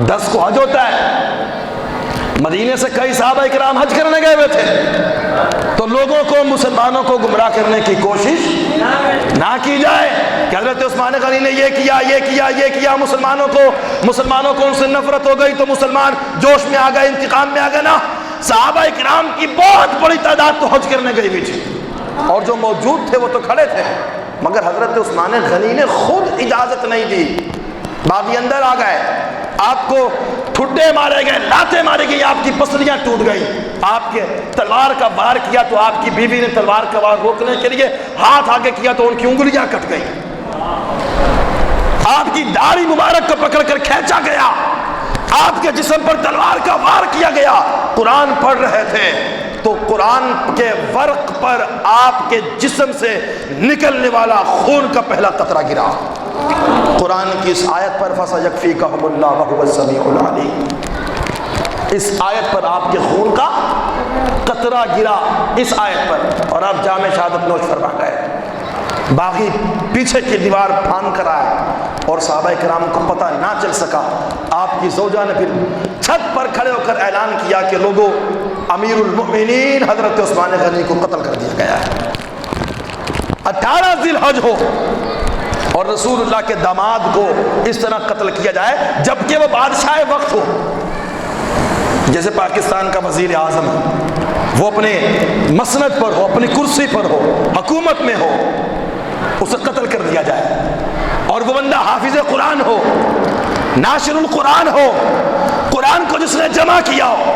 10 کو حج ہوتا ہے۔ مدینے سے کئی صحابہ اکرام حج کرنے گئے ہوئے تھے، تو لوگوں کو، مسلمانوں کو گمراہ کرنے کی کوشش نہ کی جائے کہ حضرت عثمان غنی نے یہ کیا، یہ کیا، یہ کیا، مسلمانوں کو ان سے نفرت ہو گئی تو مسلمان جوش میں آ گئے، انتقام میں آ گئے نا۔ صحابہ اکرام کی بہت بڑی تعداد تو حج کرنے گئی ہوئی تھی، اور جو موجود تھے وہ تو کھڑے تھے، مگر حضرت عثمان غنی نے خود اجازت نہیں دی۔ باغی اندر آ گئے، آپ کو ٹھڈے مارے گئے، لاتیں ماری گئی، آپ کی پسلیاں ٹوٹ گئی، آپ کے تلوار کا وار کیا تو آپ کی بیوی نے تلوار کا وار روکنے کے لیے ہاتھ آگے کیا تو ان کی انگلیاں کٹ گئی، آپ کی داڑھی مبارک کو پکڑ کر کھینچا گیا، آپ کے جسم پر تلوار کا وار کیا گیا۔ قرآن پڑھ رہے تھے تو قرآن کے ورق پر آپ کے جسم سے نکلنے والا خون کا پہلا قطرہ گرا۔ قرآن کی اس آیت پر فَسَيَكْفِيكَهُمُ اللَّهُ وَهُوَ السَّمِيعُ الْعَلِيمُ۔ اس آیت پر آپ کے خون کا قطرہ گرا، اس آیت پر، اور آپ جام شہادت نوش فرما گئے۔ باقی پیچھے کی دیوار پھاند کر آئے اور صحابہ کرام کو پتہ نہ چل سکا۔ آپ کی زوجہ نے پھر چھت پر کھڑے ہو کر اعلان کیا کہ لوگوں، امیر المؤمنین حضرت عثمان غنی کو قتل کر دیا گیا ہے۔ 18 ذی الحج ہو اور رسول اللہ کے داماد کو اس طرح قتل کیا جائے جبکہ وہ بادشاہ وقت ہو، جیسے پاکستان کا وزیر اعظم ہے، وہ اپنے مسند پر ہو، اپنی کرسی پر ہو، حکومت میں ہو، اسے قتل کر دیا جائے، اور وہ بندہ حافظ قرآن ہو، ناشر القرآن ہو، قرآن کو جس نے جمع کیا ہو،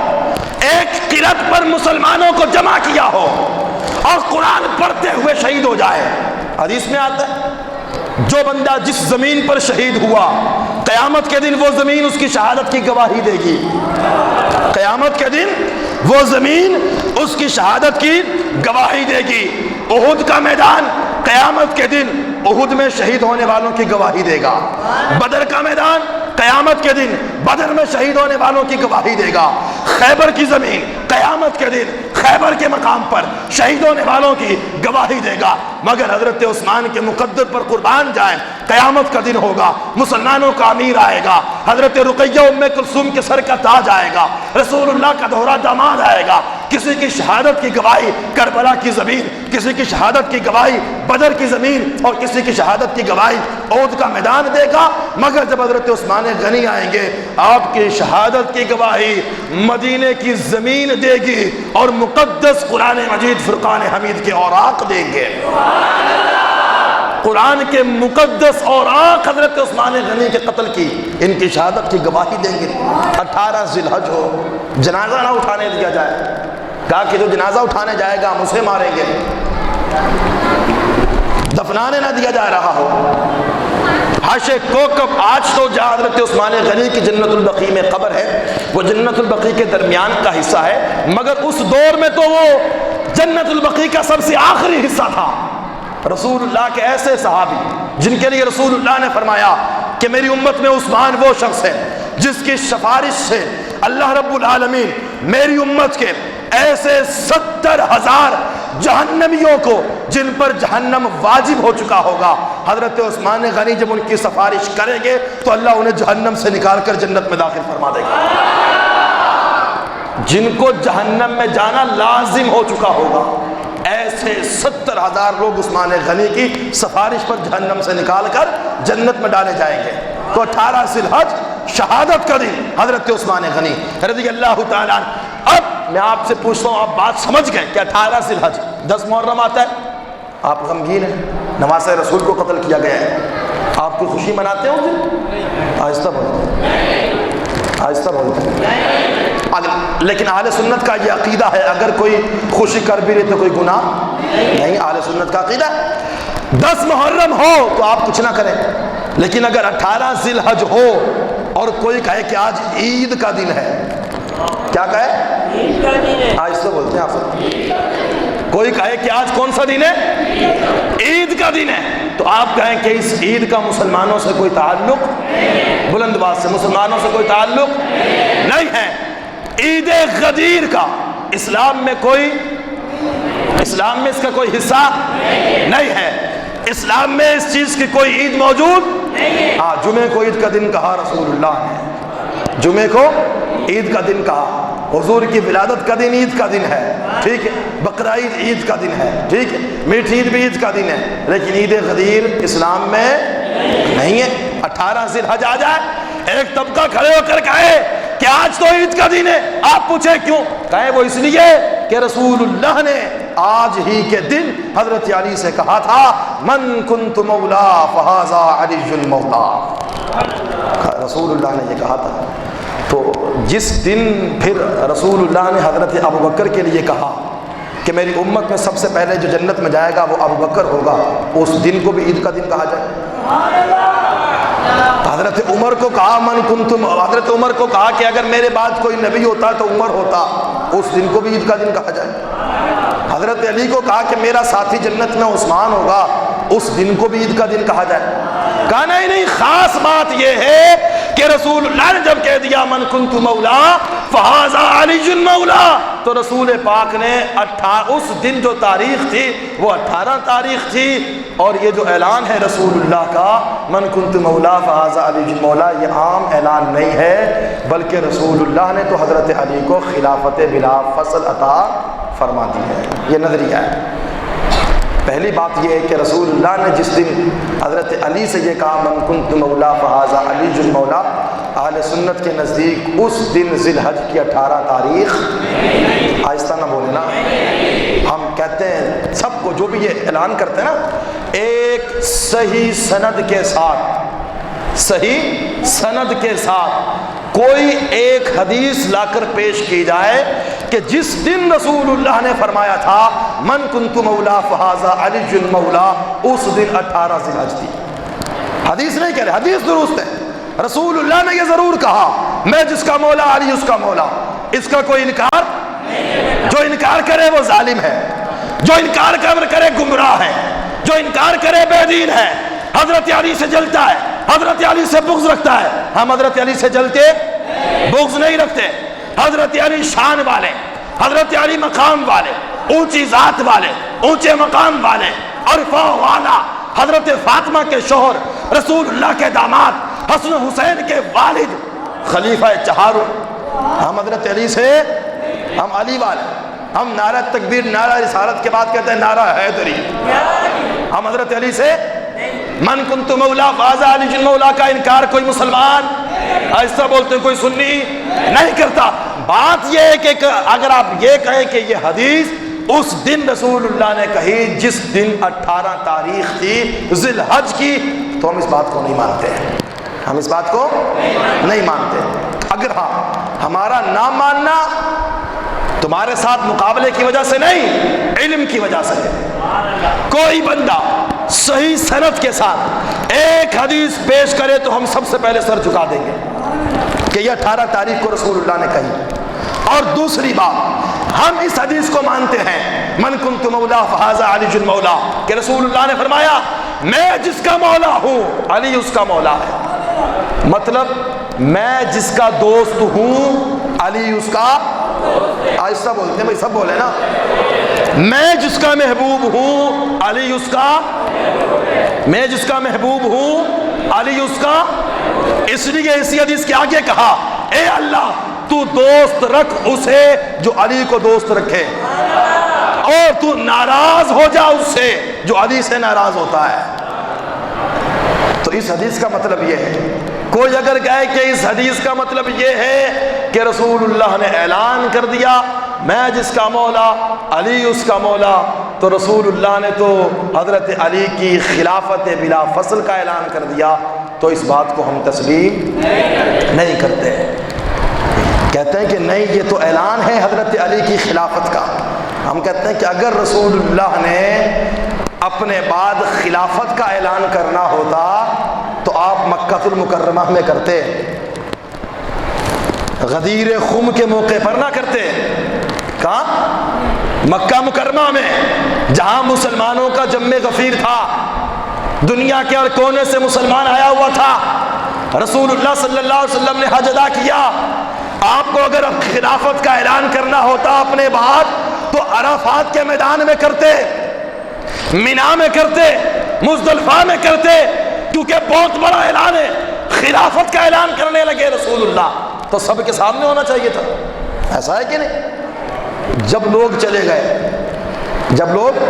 ایک قرت پر مسلمانوں کو جمع کیا ہو اور قرآن پڑھتے ہوئے شہید ہو جائے۔ حدیث میں آتا ہے جو بندہ جس زمین پر شہید ہوا قیامت کے دن وہ زمین اس کی شہادت کی گواہی دے گی، قیامت کے دن وہ زمین اس کی شہادت کی گواہی دے گی۔ احد کا میدان قیامت کے دن احد میں شہید ہونے والوں کی گواہی دے گا، بدر کا میدان قیامت کے دن بدر میں شہید ہونے والوں کی گواہی دے گا، خیبر کی زمین قیامت کے دن خیبر کے مقام پر شہید ہونے والوں کی گواہی دے گا۔ مگر حضرت عثمان کے مقدر پر قربان جائیں، قیامت کا دن ہوگا، مسلمانوں کا امیر آئے گا، حضرت رقیہ ام کلثوم کے سر کا تاج آئے گا، رسول اللہ کا دوہرا داماد آئے گا، کسی کی شہادت کی گواہی کربلا کی زمین، کسی کی شہادت کی گواہی بدر کی زمین، اور کسی کی شہادت کی گواہی احد کا میدان دے گا۔ مگر جب حضرت عثمان غنی آئیں گے، آپ کی شہادت کی گواہی مدینے کی زمین دے گی اور مقدس قرآن مجید فرقان حمید کے اوراق دیں گے۔ قرآن کے مقدس اوراق حضرت عثمان غنی کے قتل کی، ان کی شہادت کی گواہی دیں گے۔ 18 ذی الحج ہو، جنازہ نہ اٹھانے دیا جائے، کہا کہ جو جنازہ اٹھانے جائے گا ہم اسے ماریں گے، دفنانے نہ دیا جا رہا ہو۔ حاشے کوکب آج تو جہاں حضرت عثمان غنی کی جنت البقیع میں قبر ہے، وہ جنت البقیع کے درمیان کا حصہ ہے، مگر اس دور میں تو وہ جنت البقیع کا سب سے آخری حصہ تھا۔ رسول اللہ کے ایسے صحابی جن کے لیے رسول اللہ نے فرمایا کہ میری امت میں عثمان وہ شخص ہے جس کی سفارش سے اللہ رب العالمین میری امت کے ایسے 70,000 جہنمیوں کو جن پر جہنم واجب ہو چکا ہوگا، حضرت عثمان غنی جب ان کی سفارش کریں گے تو اللہ انہیں جہنم سے نکال کر جنت میں داخل فرما دے گا۔ جن کو جہنم میں جانا لازم ہو چکا ہوگا، ایسے 70,000 لوگ عثمان غنی کی سفارش پر جہنم سے نکال کر جنت میں ڈالے جائیں گے۔ تو 18 ذی الحج شہادت کا دن حضرت عثمان غنی رضی اللہ تعالیٰ عنہ۔ اب میں آپ سے پوچھتا ہوں، آپ بات سمجھ گئے کہ 18 ذی الحج 10 محرم آتا ہے، آپ غمگین ہیں، نواسۂ رسول کو قتل کیا گیا ہے، آپ کی خوشی مناتے ہوں گے؟ آہستہ بولتے ہیں، آہستہ بولتے ہیں۔ لیکن اہل سنت کا یہ عقیدہ ہے اگر کوئی خوشی کر بھی رہے تو کوئی گناہ نہیں، اہل سنت کا عقیدہ 10 محرم ہو تو آپ کچھ نہ کریں، لیکن اگر 18 ذی الحج ہو اور کوئی کہے کہ آج عید کا دن ہے، کیا کہے؟ عید کا دن ہے، آہستہ بولتے ہیں آپ سب۔ کوئی کہے کہ آج کون سا دن ہے؟ عید کا دن ہے، تو آپ کہیں کہ اس عید کا مسلمانوں سے کوئی تعلق، بلند آواز سے، مسلمانوں سے کوئی تعلق نہیں ہے۔ عید غدیر کا اسلام میں اس کا کوئی حصہ نہیں ہے، اسلام میں اس چیز کی کوئی عید موجود نہیں۔ ہاں، جمعے کو عید کا دن کہا رسول اللہ نے، جمعے کو عید کا دن کہا، حضور کی ولادت کا دن عید کا دن ہے، ٹھیک ہے، بقرعید عید کا دن ہے، ٹھیک ہے، میٹھی عید بھی عید کا دن ہے، لیکن عید غدیر اسلام میں نہیں ہے۔ 18 ذی الحج آ جائے، ایک طبقہ کھڑے ہو کر کہے کہ آج تو عید کا دن ہے، آپ پوچھیں کیوں؟ کہے وہ اس لیے کہ رسول اللہ نے آج ہی کے دن حضرت علی سے کہا تھا من کنت مولا فہذا علی المولا، رسول اللہ نے یہ کہا تھا۔ تو جس دن پھر رسول اللہ نے حضرت ابوبکر کے لیے کہا کہ میری امت میں سب سے پہلے جو جنت میں جائے گا وہ ابوبکر ہوگا، اس دن کو بھی عید کا دن کہا جائے۔ حضرت عمر کو کہا حضرت عمر کو کہا کہ اگر میرے بعد کوئی نبی ہوتا تو عمر ہوتا، اس دن کو بھی عید کا دن کہا جائے۔ حضرت علی کو کہا کہ میرا ساتھی جنت میں عثمان ہوگا، اس دن کو بھی عید کا دن کہا جائے۔ کہا نہیں، خاص بات یہ ہے کہ رسول اللہ نے جب کہہ دیا من کنت مولا فہذا علی مولا، تو رسول پاک نے اس دن جو تاریخ تھی وہ 18 تاریخ تھی، اور یہ جو اعلان ہے رسول اللہ کا من کنت مولا فہذا علی مولا، یہ عام اعلان نہیں ہے، بلکہ رسول اللہ نے تو حضرت علی کو خلافت بلا فصل عطا فرما دی ہے۔ یہ نظریہ ہے۔ پہلی بات یہ ہے کہ رسول اللہ نے جس دن حضرت علی سے یہ کہا من کنت مولا فہذا علی مولا، اہل سنت کے نزدیک اس دن ذی الحج کی 18 تاریخ، آہستہ نہ بولے نا، ہم کہتے ہیں سب کو جو بھی یہ اعلان کرتے ہیں نا، ایک صحیح سند کے ساتھ، صحیح سند کے ساتھ کوئی ایک حدیث لا کر پیش کی جائے کہ جس دن رسول اللہ نے فرمایا تھا من کنت مولا فہذا علی مولا، اس دن 18 ذی الحج تھی۔ حدیث نہیں کہہ رہے، حدیث درست ہے، رسول اللہ نے یہ ضرور کہا میں جس کا مولا علی اس کا مولا، اس کا کوئی انکار، جو انکار کرے وہ ظالم ہے، جو انکار کرے گمراہ ہے، جو انکار کرے بے دین ہے۔ حضرت علی سے جلتا ہے، حضرت علی سے بغض رکھتا ہے، ہم حضرت علی سے جلتے بغض نہیں رکھتے۔ حضرت علی شان والے، حضرت علی مقام والے، اونچی ذات والے، اونچے مقام والے، عرفہ والا، حضرت فاطمہ کے شوہر، رسول اللہ کے داماد، حسن حسین کے والد، خلیفہ چہاروں، ہم حضرت علی سے، ہم علی والے، ہم نعرہ تکبیر، نعرہ رسالت کے بعد کہتے ہیں نعرہ حیدری، ہم حضرت علی سے من کنت مولا فہذا علی مولا کا انکار کوئی مسلمان، ایسا بولتے ہیں کوئی سنی نہیں کرتا۔ بات یہ ہے کہ اگر آپ یہ کہیں کہ یہ حدیث اس دن رسول اللہ نے کہی جس دن 18 تاریخ تھی ذی الحج کی، تو ہم اس بات کو نہیں مانتے، ہم اس بات کو نہیں مانتے۔ اگر ہاں ہمارا نہ ماننا تمہارے ساتھ مقابلے کی وجہ سے نہیں، علم کی وجہ سے ہے، کوئی بندہ صحیح سند کے ساتھ ایک حدیث پیش کرے تو ہم سب سے پہلے سر جھکا دیں گے کہ یہ 18 تاریخ کو رسول اللہ نے کہی۔ اور دوسری بات، ہم اس حدیث کو مانتے ہیں من کنت مولا فہذا علی مولا، کہ رسول اللہ نے فرمایا میں جس کا مولا ہوں علی اس کا مولا ہے، مطلب میں جس کا دوست ہوں علی اس کا، آہستہ بولتے ہیں بھائی، سب بولے نا، میں جس کا محبوب ہوں علی اس کا، میں جس کا محبوب ہوں علی اس کا، اس لیے اسی حدیث کے آگے کہا اے اللہ تو دوست رکھ اسے جو علی کو دوست رکھے، اور تو ناراض ہو جا اس سے جو علی سے ناراض ہوتا ہے۔ تو اس حدیث کا مطلب یہ ہے، کوئی اگر کہے کہ اس حدیث کا مطلب یہ ہے کہ رسول اللہ نے اعلان کر دیا میں جس کا مولا علی اس کا مولا، تو رسول اللہ نے تو حضرت علی کی خلافت بلا فصل کا اعلان کر دیا، تو اس بات کو ہم تسلیم نہیں کرتے، کہتے ہیں کہ نہیں یہ تو اعلان ہے حضرت علی کی خلافت کا۔ ہم کہتے ہیں کہ اگر رسول اللہ نے اپنے بعد خلافت کا اعلان کرنا ہوتا تو آپ مکہ المکرمہ میں کرتے، غدیر خم کے موقع پر نہ کرتے، کہاں؟ مکہ مکرمہ میں، جہاں مسلمانوں کا جم غفیر تھا، دنیا کے ہر کونے سے مسلمان آیا ہوا تھا، رسول اللہ صلی اللہ علیہ وسلم نے حج ادا کیا۔ آپ کو اگر خلافت کا اعلان کرنا ہوتا اپنے بعد تو عرفات کے میدان میں کرتے، مینا میں کرتے، مزدلفہ میں کرتے، کیونکہ بہت بڑا اعلان ہے، خلافت کا اعلان کرنے لگے رسول اللہ تو سب کے سامنے ہونا چاہیے تھا، ایسا ہے کہ نہیں؟ جب لوگ چلے گئے، جب لوگ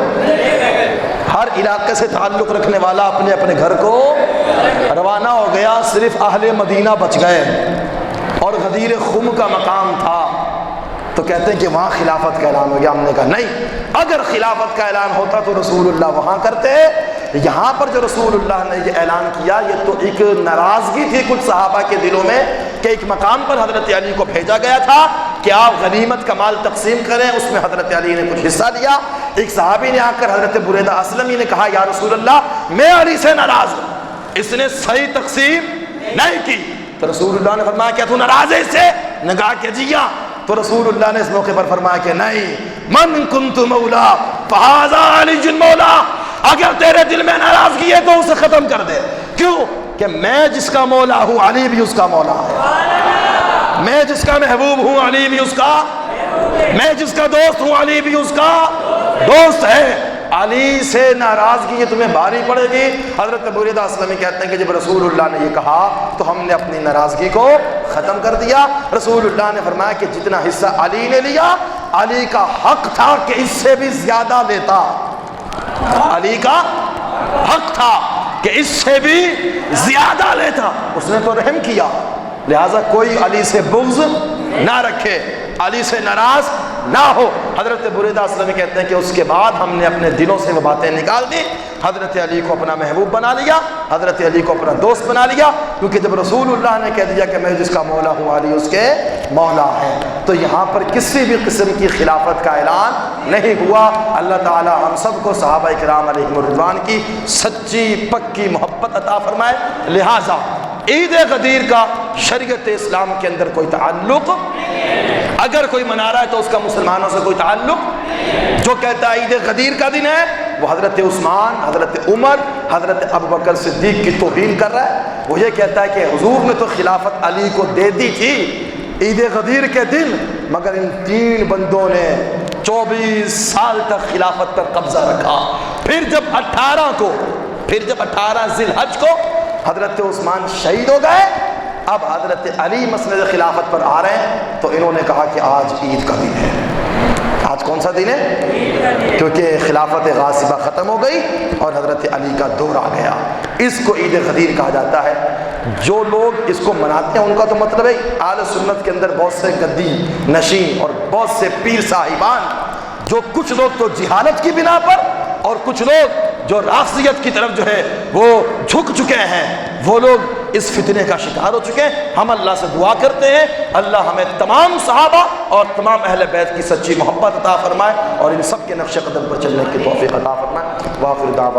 ہر علاقے سے تعلق رکھنے والا اپنے اپنے گھر کو روانہ ہو گیا، صرف اہل مدینہ بچ گئے اور غدیر خم کا مقام تھا، تو کہتے ہیں کہ وہاں خلافت کا اعلان ہو گیا۔ ہم نے کہا نہیں، اگر خلافت کا اعلان ہوتا تو رسول اللہ وہاں کرتے، یہاں پر جو رسول اللہ نے یہ اعلان کیا یہ تو ایک ناراضگی تھی کچھ صحابہ کے دلوں میں کہ ایک مقام پر حضرت علی کو بھیجا گیا تھا کہ آپ غنیمت کا مال تقسیم کریں، اس میں حضرت علی نے کچھ حصہ دیا۔ ایک صحابی نے آ کر حضرت بریدہ اسلمی نے کہا یا رسول اللہ میں علی سے ناراض ہوں، اس نے صحیح تقسیم نہیں کی، تو رسول اللہ نے فرمایا کیا تو ناراض ہے اس سے؟ نے کہا کہ جی ہاں۔ تو رسول اللہ نے اس موقع پر فرمایا کہ نہیں، من کنت مولا فہذا علی مولا، اگر تیرے دل میں ناراضگی ہے تو اسے ختم کر دے۔ کیوں؟ کہ میں جس کا مولا ہوں علی بھی اس کا مولا ہے، میں جس کا محبوب ہوں علی بھی اس کا، میں جس کا دوست ہوں علی بھی اس کا دوست ہے۔ علی سے ناراضگی یہ تمہیں بھاری پڑے گی۔ حضرت ابو رداء اسلمی کہتے ہیں کہ جب رسول اللہ نے یہ کہا تو ہم نے اپنی ناراضگی کو ختم کر دیا۔ رسول اللہ نے فرمایا کہ جتنا حصہ علی نے لیا، علی کا حق تھا کہ اس سے بھی زیادہ لیتا، علی کا حق تھا کہ اس سے بھی زیادہ لیتا۔ اس نے تو رحم کیا، لہٰذا کوئی علی سے بغض نہ رکھے، علی سے ناراض نہ ہو۔ حضرت ابو رداء اسلمی کہتے ہیں کہ اس کے بعد ہم نے اپنے دلوں سے وہ باتیں نکال دی، حضرت علی کو اپنا محبوب بنا لیا، حضرت علی کو اپنا دوست بنا لیا، کیونکہ جب رسول اللہ نے کہہ دیا کہ میں جس کا مولا ہوں علی اس کے مولا ہے، تو یہاں پر کسی بھی قسم کی خلافت کا اعلان نہیں ہوا۔ اللہ تعالی ہم سب کو صحابہ کرام علیہم الرضوان کی سچی پکی محبت عطا فرمائے۔ لہٰذا عید غدیر کا شریعت اسلام کے اندر کوئی تعلق، اگر کوئی منا رہا ہے تو اس کا مسلمانوں سے کوئی تعلق، جو کہتا ہے عید غدیر کا دن ہے وہ حضرت عثمان، حضرت عمر، حضرت ابوبکر صدیق کی توہین کر رہا ہے۔ وہ یہ کہتا ہے کہ حضور نے تو خلافت علی کو دے دی تھی عید غدیر کے دن، مگر ان تین بندوں نے 24 سال تک خلافت پر قبضہ رکھا۔ پھر جب 18 ذی الحج کو حضرت عثمان شہید ہو گئے، اب حضرت علی مسند خلافت پر آ رہے ہیں، تو انہوں نے کہا کہ آج عید کا دن ہے۔ آج کون سا دن ہے؟ کیونکہ خلافت غاصبہ ختم ہو گئی اور حضرت علی کا دور آ گیا۔ اس کو عید غدیر کہا جاتا ہے۔ جو لوگ اس کو مناتے ہیں ان کا تو مطلب ہے اہل سنت کے اندر بہت سے گدی نشین اور بہت سے پیر صاحبان، جو کچھ لوگ تو جہالت کی بنا پر اور کچھ لوگ جو رافضیت کی طرف جو ہے وہ جھک چکے ہیں، وہ لوگ اس فتنے کا شکار ہو چکے ہیں۔ ہم اللہ سے دعا کرتے ہیں اللہ ہمیں تمام صحابہ اور تمام اہل بیت کی سچی محبت عطا فرمائے اور ان سب کے نقش قدم پر چلنے کی توفیق عطا فرمائے۔ وآخر دعوانا